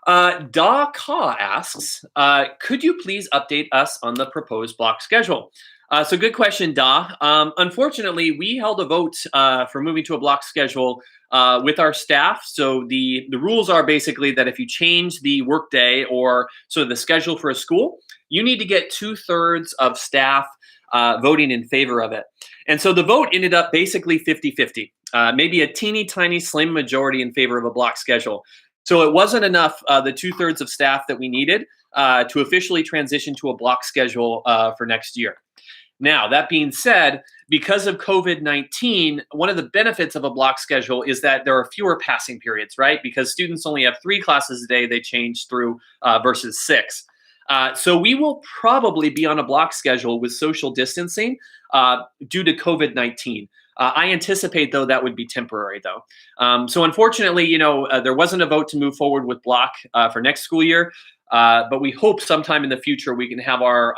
Da Ka asks, could you please update us on the proposed block schedule? So good question, Da. Unfortunately, we held a vote for moving to a block schedule with our staff. So the rules are basically that if you change the workday or sort of the schedule for a school, you need to get 2/3 of staff voting in favor of it. And so the vote ended up basically 50-50, maybe a teeny tiny slim majority in favor of a block schedule. So it wasn't enough, the 2/3 of staff that we needed to officially transition to a block schedule for next year. Now, that being said, because of COVID-19, one of the benefits of a block schedule is that there are fewer passing periods, right? Because students only have 3 classes a day they change through versus 6. So we will probably be on a block schedule with social distancing due to COVID-19. I anticipate, though, that would be temporary, though. So unfortunately, there wasn't a vote to move forward with block for next school year, but we hope sometime in the future we can have our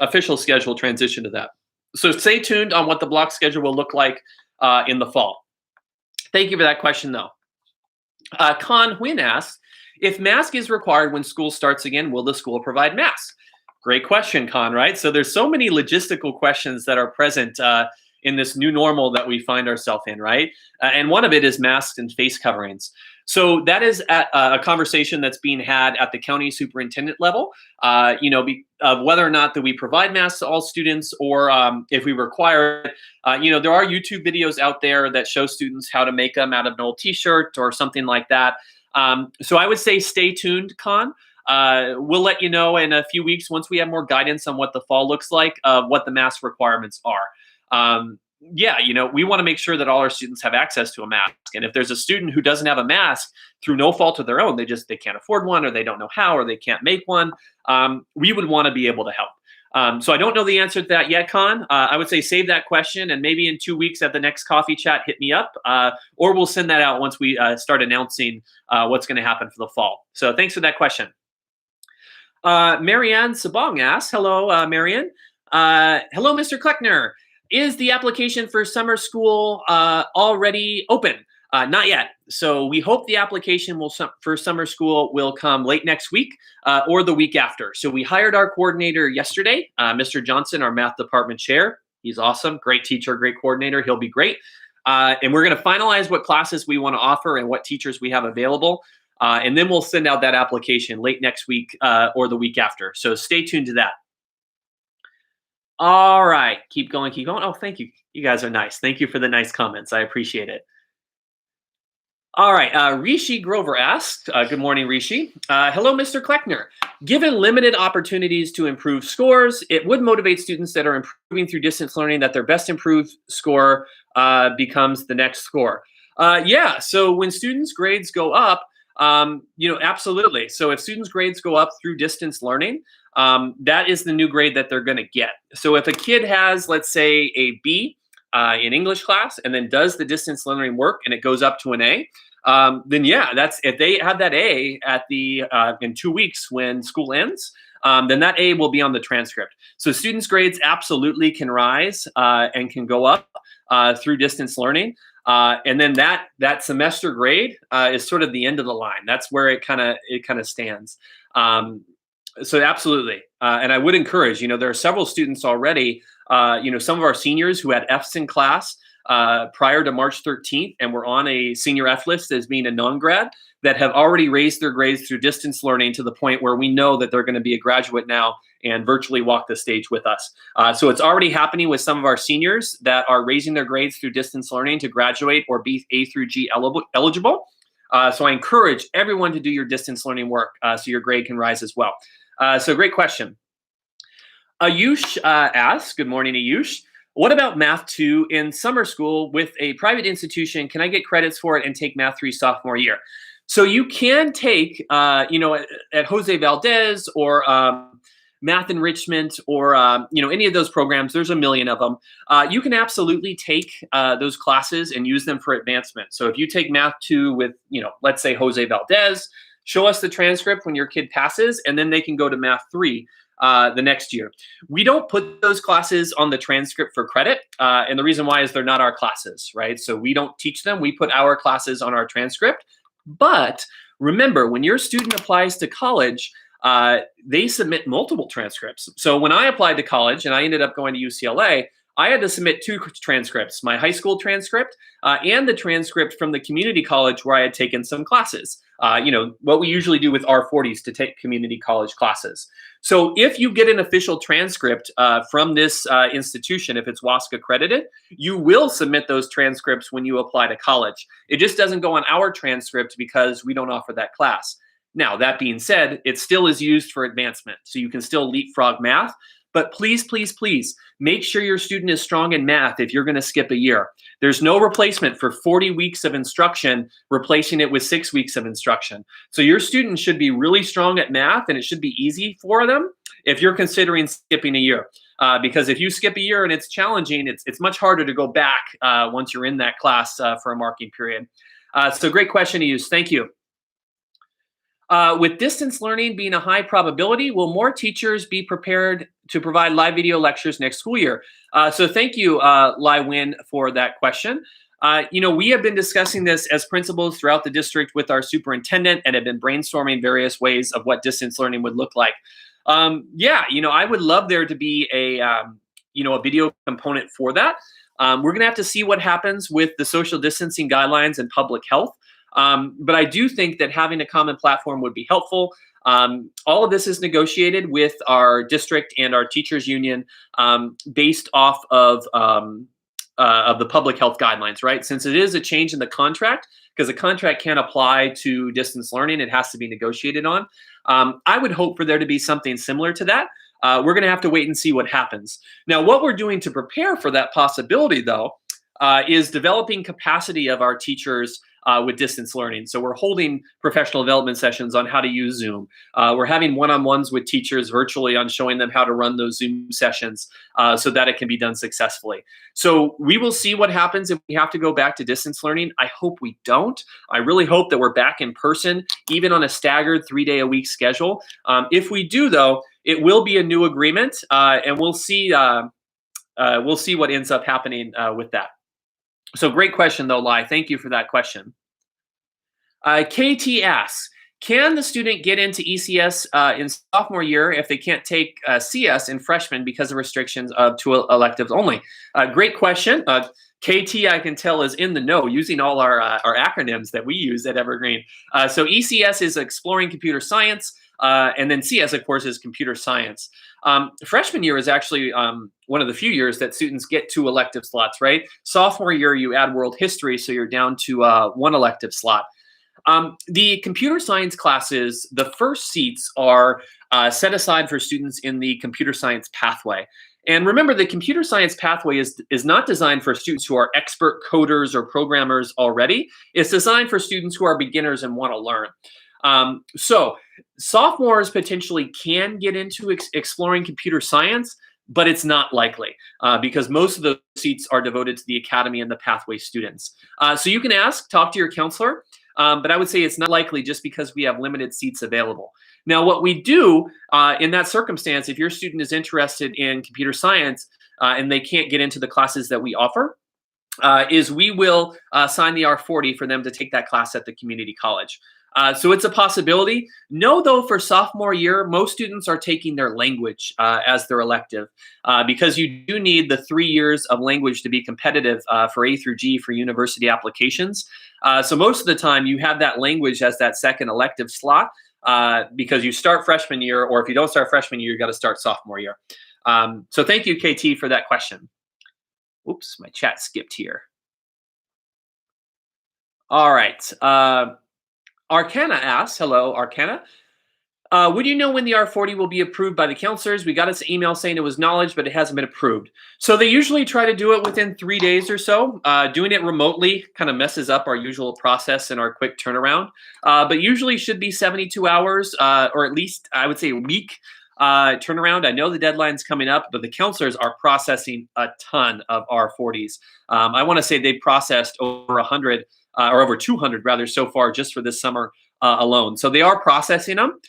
official schedule transition to that. So stay tuned on what the block schedule will look like in the fall. Thank you for that question, though. Con Huynh asks, if mask is required when school starts again, will the school provide masks? Great question, Con, right? So there's so many logistical questions that are present in this new normal that we find ourselves in, right? And one of it is masks and face coverings. So that is a conversation that's being had at the county superintendent level, of whether or not that we provide masks to all students or if we require it. There are YouTube videos out there that show students how to make them out of an old t-shirt or something like that. So I would say stay tuned, Con. We'll let you know in a few weeks once we have more guidance on what the fall looks like, what the mask requirements are. We want to make sure that all our students have access to a mask. And if there's a student who doesn't have a mask through no fault of their own, they can't afford one, or they don't know how, or they can't make one, we would want to be able to help. So I don't know the answer to that yet, Con. I would say save that question, and maybe in 2 weeks at the next coffee chat, hit me up, or we'll send that out once we start announcing what's going to happen for the fall. So thanks for that question. Marianne Sabong asks, hello, Marianne. Hello, Mr. Kleckner. Is the application for summer school already open? Not yet. So we hope the application for summer school will come late next week or the week after. So we hired our coordinator yesterday, Mr. Johnson, our math department chair. He's awesome, great teacher, great coordinator. He'll be great. And we're going to finalize what classes we want to offer and what teachers we have available. And then we'll send out that application late next week or the week after. So stay tuned to that. All right, keep going, keep going. Oh, thank you. You guys are nice. Thank you for the nice comments. I appreciate it. All right. Rishi Grover asks, good morning, Rishi. Hello, Mr. Kleckner. Given limited opportunities to improve scores, it would motivate students that are improving through distance learning that their best improved score becomes the next score. Yeah. So when students' grades go up, absolutely. So if students' grades go up through distance learning, that is the new grade that they're going to get. So if a kid has, let's say, a B in English class and then does the distance learning work and it goes up to an A, then yeah, that's if they have that A at the in 2 weeks when school ends, then that A will be on the transcript. So students' grades absolutely can rise and can go up through distance learning. And then that semester grade is sort of the end of the line. That's where it kind of stands. So absolutely, and I would encourage. There are several students already. Some of our seniors who had Fs in class prior to March 13th and were on a senior F list as being a non-grad that have already raised their grades through distance learning to the point where we know that they're going to be a graduate now and virtually walk the stage with us. So it's already happening with some of our seniors that are raising their grades through distance learning to graduate or be A through G eligible. So I encourage everyone to do your distance learning work so your grade can rise as well. So great question. Ayush asks, good morning, Ayush. What about Math 2 in summer school with a private institution? Can I get credits for it and take Math 3 sophomore year? So you can take, at Jose Valdez or Math Enrichment or, any of those programs, there's a million of them. You can absolutely take those classes and use them for advancement. So if you take Math 2 with, let's say Jose Valdez, show us the transcript when your kid passes, and then they can go to Math 3 the next year. We don't put those classes on the transcript for credit. And the reason why is they're not our classes, right? So we don't teach them. We put our classes on our transcript. But remember, when your student applies to college, they submit multiple transcripts. So when I applied to college and I ended up going to UCLA, I had to submit 2 transcripts, my high school transcript and the transcript from the community college where I had taken some classes. What we usually do with R40s to take community college classes. So if you get an official transcript from this institution, if it's WASC accredited, you will submit those transcripts when you apply to college. It just doesn't go on our transcript because we don't offer that class. Now, that being said, it still is used for advancement. So you can still leapfrog math. But please, please, please make sure your student is strong in math if you're going to skip a year. There's no replacement for 40 weeks of instruction, replacing it with 6 weeks of instruction. So your student should be really strong at math, and it should be easy for them if you're considering skipping a year. Because if you skip a year and it's challenging, it's much harder to go back once you're in that class for a marking period. So great question to use. Thank you. With distance learning being a high probability, will more teachers be prepared to provide live video lectures next school year? So thank you, Lai Win, for that question. We have been discussing this as principals throughout the district with our superintendent and have been brainstorming various ways of what distance learning would look like. I would love there to be a video component for that. We're going to have to see what happens with the social distancing guidelines and public health. But I do think that having a common platform would be helpful. All of this is negotiated with our district and our teachers union based off of the public health guidelines, right? Since it is a change in the contract, because the contract can't apply to distance learning, it has to be negotiated on. I would hope for there to be something similar to that. We're going to have to wait and see what happens. Now, what we're doing to prepare for that possibility, though, is developing capacity of our teachers with distance learning. So we're holding professional development sessions on how to use Zoom. We're having one-on-ones with teachers virtually on showing them how to run those Zoom sessions so that it can be done successfully. So we will see what happens if we have to go back to distance learning. I hope we don't. I really hope that we're back in person, even on a staggered 3-day-a-week schedule. If we do, though, it will be a new agreement, and we'll see what ends up happening with that. So great question, though, Lai. Thank you for that question. KT asks, can the student get into ECS in sophomore year if they can't take CS in freshman because of restrictions of 2 electives only? Great question. KT, I can tell, is in the know using all our acronyms that we use at Evergreen. So ECS is Exploring Computer Science, and then CS, of course, is Computer Science. Freshman year is actually one of the few years that students get 2 elective slots, right? Sophomore year, you add world history, so you're down to 1 elective slot. The computer science classes, the first seats are set aside for students in the computer science pathway. And remember, the computer science pathway is not designed for students who are expert coders or programmers already. It's designed for students who are beginners and want to learn. So sophomores potentially can get into exploring computer science, but it's not likely because most of the seats are devoted to the academy and the pathway students. So you can talk to your counselor, but I would say it's not likely just because we have limited seats available. Now, what we do in that circumstance, if your student is interested in computer science and they can't get into the classes that we offer, is we will sign the R40 for them to take that class at the community college. So it's a possibility. No, though, for sophomore year, most students are taking their language as their elective because you do need the 3 years of language to be competitive for A through G for university applications. So most of the time you have that language as that second elective slot because you start freshman year, or if you don't start freshman year, you got to start sophomore year. So thank you, KT, for that question. Oops, my chat skipped here. All right. Arcana asks, hello, Arcana. Would you know when the R40 will be approved by the counselors? We got us an email saying it was knowledge, but it hasn't been approved. So they usually try to do it within 3 days or so. Doing it remotely kind of messes up our usual process and our quick turnaround. But usually should be 72 hours or at least I would say a week turnaround. I know the deadline's coming up, but the counselors are processing a ton of R40s. I want to say they processed over 100 or over 200 rather so far just for this summer alone. So they are processing them.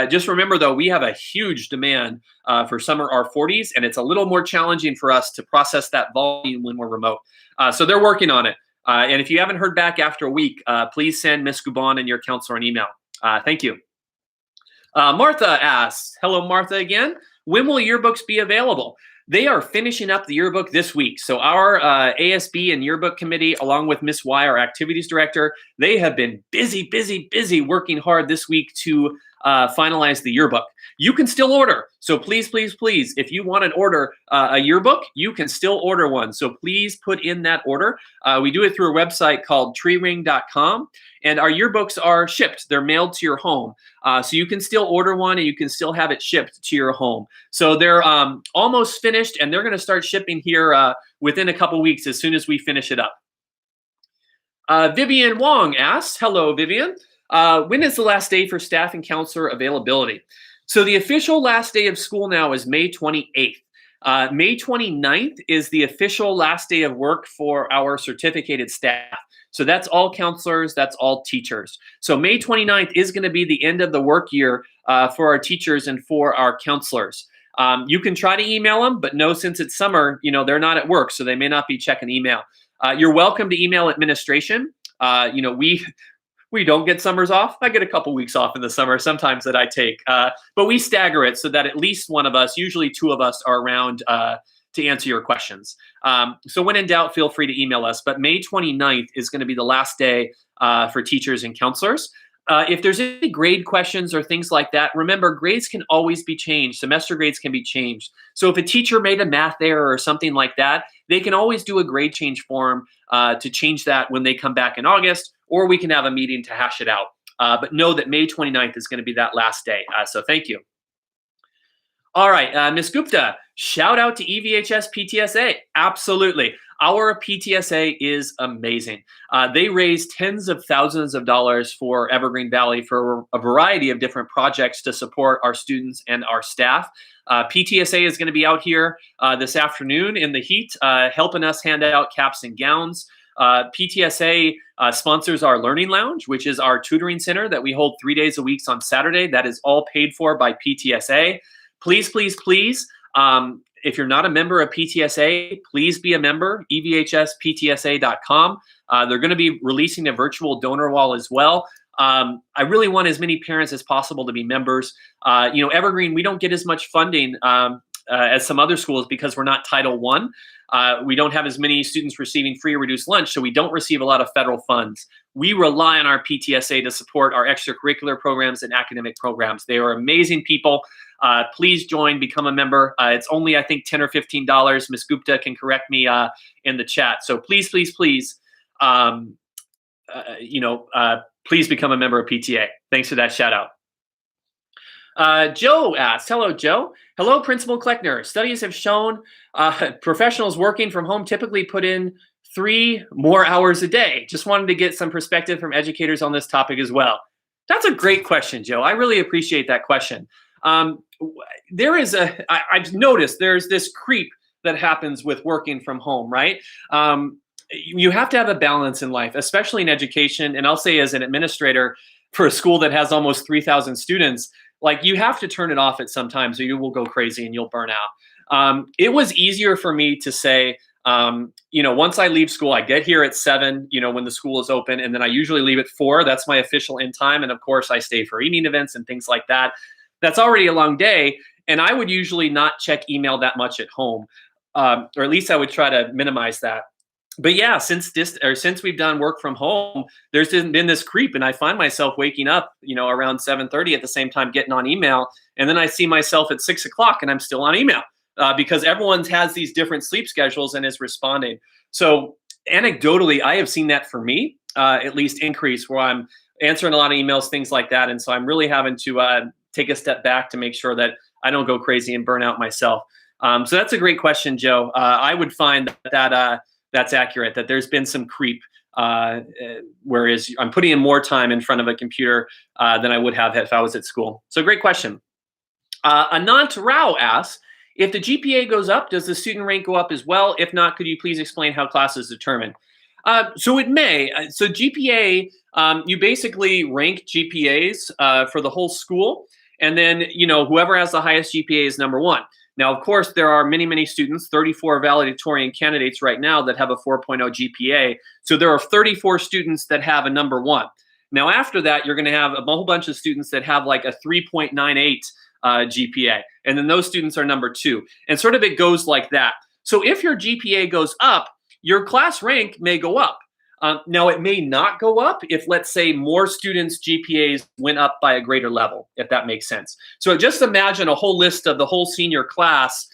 Just remember, though, we have a huge demand for summer R40s, and it's a little more challenging for us to process that volume when we're remote. So they're working on it. And if you haven't heard back after a week, please send Ms. Gubon and your counselor an email. Thank you. Martha asks, hello, Martha again. When will yearbooks be available? They are finishing up the yearbook this week. So our ASB and yearbook committee, along with Miss Y, our activities director, they have been busy working hard this week to finalize the yearbook. You can still order. So please, if you want to order a yearbook, you can still order one. So please put in that order. We do it through a website called treering.com. And our yearbooks are shipped. They're mailed to your home. So you can still order one and you can still have it shipped to your home. So they're almost finished and they're going to start shipping here within a couple weeks as soon as we finish it up. Vivian Wong asks, hello, Vivian. When is the last day for staff and counselor availability? So the official last day of school now is May 28th. May 29th is the official last day of work for our certificated staff. So that's all counselors, that's all teachers. So May 29th is going to be the end of the work year for our teachers and for our counselors. You can try to email them, but no, since it's summer, they're not at work, so they may not be checking email. You're welcome to email administration. We don't get summers off. I get a couple weeks off in the summer sometimes that I take, but we stagger it so that at least one of us, usually 2 of us, are around to answer your questions. So when in doubt, feel free to email us. But May 29th is going to be the last day for teachers and counselors. If there's any grade questions or things like that, remember, grades can always be changed. Semester grades can be changed. So if a teacher made a math error or something like that, they can always do a grade change form to change that when they come back in August, or we can have a meeting to hash it out. But know that May 29th is going to be that last day. So thank you. All right, Ms. Gupta, shout out to EVHS PTSA. Absolutely. Our PTSA is amazing. They raise tens of thousands of dollars for Evergreen Valley for a variety of different projects to support our students and our staff. PTSA is going to be out here this afternoon in the heat, helping us hand out caps and gowns. PTSA sponsors our Learning Lounge, which is our tutoring center that we hold 3 days a week on Saturday. That is all paid for by PTSA. Please, if you're not a member of PTSA, please be a member, evhsptsa.com. They're going to be releasing a virtual donor wall as well. I really want as many parents as possible to be members. Evergreen, we don't get as much funding as some other schools because we're not Title I. We don't have as many students receiving free or reduced lunch, so we don't receive a lot of federal funds. We rely on our PTSA to support our extracurricular programs and academic programs. They are amazing people. Please join, become a member. It's only, I think, $10 or $15. Ms. Gupta can correct me in the chat. So please, please, please, please become a member of PTA. Thanks for that shout out. Joe asks, hello, Joe. Hello, Principal Kleckner. Studies have shown professionals working from home typically put in 3 more hours a day. Just wanted to get some perspective from educators on this topic as well. That's a great question, Joe. I really appreciate that question. I've noticed there's this creep that happens with working from home, right? You have to have a balance in life, especially in education. And I'll say as an administrator for a school that has almost 3,000 students, like you have to turn it off at some times or you will go crazy and you'll burn out. It was easier for me to say, once I leave school, I get here at 7, when the school is open, and then I usually leave at 4. That's my official end time. And of course I stay for evening events and things like that. That's already a long day. And I would usually not check email that much at home, or at least I would try to minimize that. But yeah, since we've done work from home, there's been this creep, and I find myself waking up, around 7:30 at the same time getting on email, and then I see myself at 6 o'clock and I'm still on email because everyone has these different sleep schedules and is responding. So anecdotally, I have seen that for me at least increase where I'm answering a lot of emails, things like that, and so I'm really having to take a step back to make sure that I don't go crazy and burn out myself. So that's a great question, Joe. I would find that that's accurate, that there's been some creep, whereas I'm putting in more time in front of a computer than I would have if I was at school. So great question. Anant Rao asks, if the GPA goes up, does the student rank go up as well? If not, could you please explain how class is determined? So it may. So GPA, you basically rank GPAs for the whole school. And then, whoever has the highest GPA is number 1. Now, of course, there are many, many students, 34 valedictorian candidates right now that have a 4.0 GPA. So there are 34 students that have a number 1. Now, after that, you're going to have a whole bunch of students that have like a 3.98 GPA. And then those students are number 2. And sort of it goes like that. So if your GPA goes up, your class rank may go up. Now, it may not go up if, let's say, more students' GPAs went up by a greater level, if that makes sense. So just imagine a whole list of the whole senior class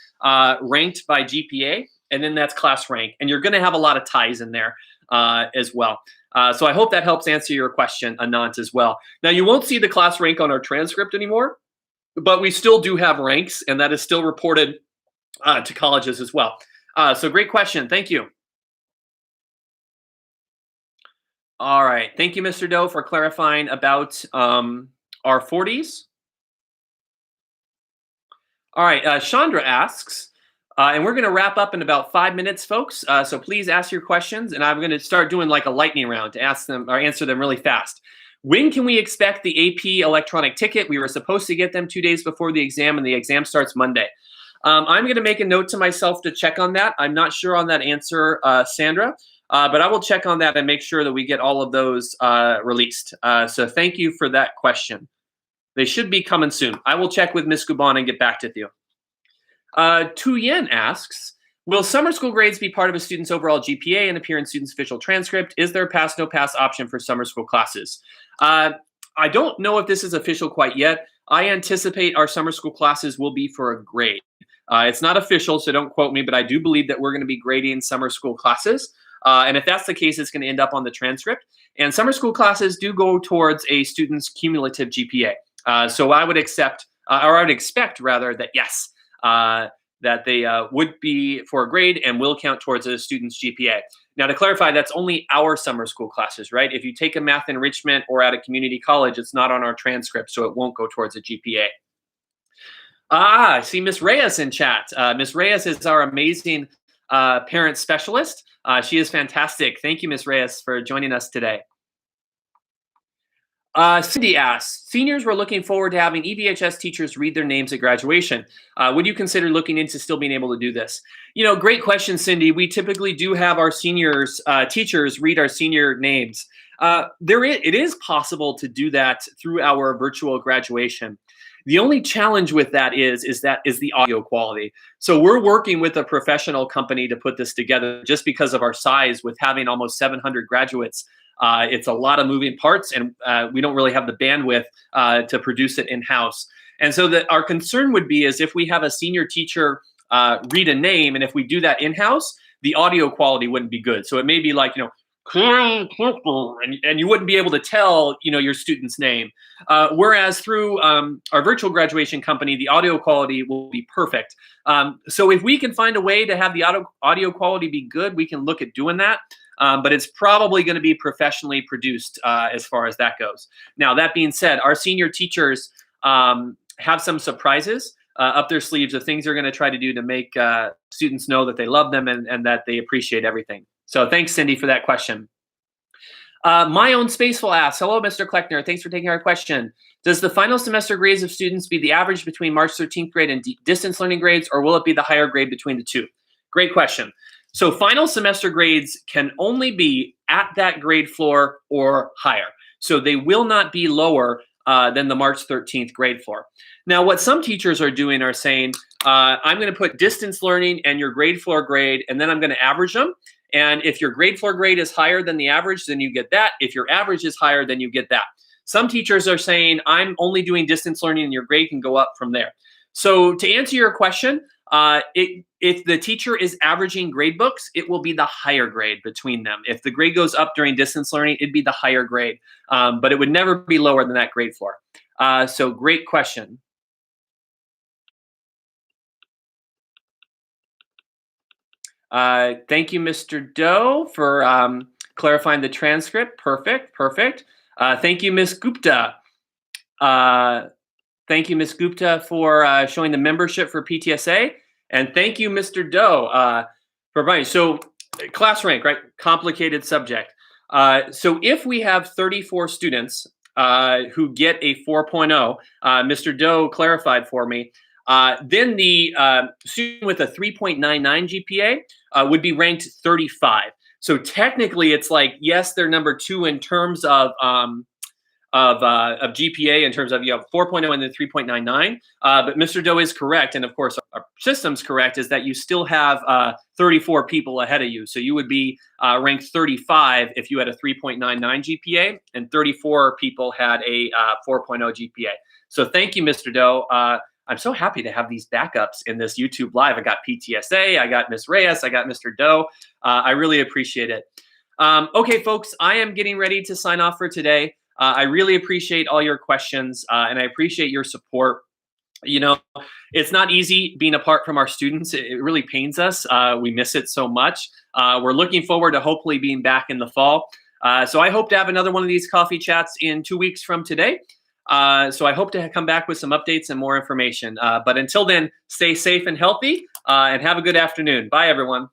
ranked by GPA, and then that's class rank. And you're going to have a lot of ties in there as well. So I hope that helps answer your question, Anant, as well. Now, you won't see the class rank on our transcript anymore, but we still do have ranks, and that is still reported to colleges as well. So great question. Thank you. All right. Thank you, Mr. Doe, for clarifying about our 40s. All right. Chandra asks, and we're going to wrap up in about 5 minutes, folks. So please ask your questions, and I'm going to start doing like a lightning round to ask them or answer them really fast. When can we expect the AP electronic ticket? We were supposed to get them 2 days before the exam, and the exam starts Monday. I'm going to make a note to myself to check on that. I'm not sure on that answer, Sandra. But I will check on that and make sure that we get all of those released. So thank you for that question. They should be coming soon. I will check with Ms. Guban and get back to you. Tu Yen asks, will summer school grades be part of a student's overall GPA and appear in student's official transcript? Is there a pass, no pass option for summer school classes? I don't know if this is official quite yet. I anticipate our summer school classes will be for a grade. It's not official, so don't quote me, but I do believe that we're going to be grading summer school classes. And if that's the case, it's going to end up on the transcript. And summer school classes do go towards a student's cumulative GPA. So I would expect rather that yes, that they would be for a grade and will count towards a student's GPA. Now, to clarify, that's only our summer school classes, right? If you take a math enrichment or at a community college, it's not on our transcript, so it won't go towards a GPA. I see Ms. Reyes in chat. Ms. Reyes is our amazing parent specialist. She is fantastic. Thank you, Ms. Reyes, for joining us today. Cindy asks, seniors were looking forward to having EVHS teachers read their names at graduation. Would you consider looking into still being able to do this? Great question, Cindy. We typically do have our seniors, teachers read our senior names. It is possible to do that through our virtual graduation. The only challenge with that is the audio quality. So we're working with a professional company to put this together just because of our size with having almost 700 graduates. It's a lot of moving parts, and we don't really have the bandwidth to produce it in-house. And so our concern would be is if we have a senior teacher read a name, and if we do that in-house, the audio quality wouldn't be good. So it may be like, and you wouldn't be able to tell, your student's name. Whereas through our virtual graduation company, the audio quality will be perfect. So if we can find a way to have the audio quality be good, we can look at doing that. But it's probably going to be professionally produced as far as that goes. Now, that being said, our senior teachers have some surprises up their sleeves of things they're going to try to do to make students know that they love them and that they appreciate everything. So thanks, Cindy, for that question. My Own Spaceful asks, hello, Mr. Kleckner. Thanks for taking our question. Does the final semester grades of students be the average between March 13th grade and distance learning grades, or will it be the higher grade between the two? Great question. So final semester grades can only be at that grade floor or higher. So they will not be lower than the March 13th grade floor. Now, what some teachers are doing are saying, I'm going to put distance learning and your grade floor grade, and then I'm going to average them. And if your grade floor grade is higher than the average, then you get that. If your average is higher, then you get that. Some teachers are saying, I'm only doing distance learning and your grade can go up from there. So to answer your question, if the teacher is averaging grade books, it will be the higher grade between them. If the grade goes up during distance learning, it'd be the higher grade, but it would never be lower than that grade floor. So great question. Thank you, Mr. Doe, for clarifying the transcript. Perfect. Thank you, Ms. Gupta. Thank you, Ms. Gupta, for showing the membership for PTSA. And thank you, Mr. Doe, for providing. So class rank, right? Complicated subject. So if we have 34 students who get a 4.0, Mr. Doe clarified for me, then the student with a 3.99 GPA would be ranked 35. So technically, it's like, yes, they're number 2 in terms of GPA, in terms of 4.0 and then 3.99. But Mr. Doe is correct, and of course our system's correct, is that you still have 34 people ahead of you. So you would be ranked 35 if you had a 3.99 GPA, and 34 people had a 4.0 GPA. So thank you, Mr. Doe. I'm so happy to have these backups in this YouTube Live. I got PTSA, I got Ms. Reyes, I got Mr. Doe. I really appreciate it. Okay, folks, I am getting ready to sign off for today. I really appreciate all your questions, and I appreciate your support. It's not easy being apart from our students. It really pains us. We miss it so much. We're looking forward to hopefully being back in the fall. So I hope to have another one of these coffee chats in 2 weeks from today. So I hope to come back with some updates and more information. But until then, stay safe and healthy, and have a good afternoon. Bye, everyone.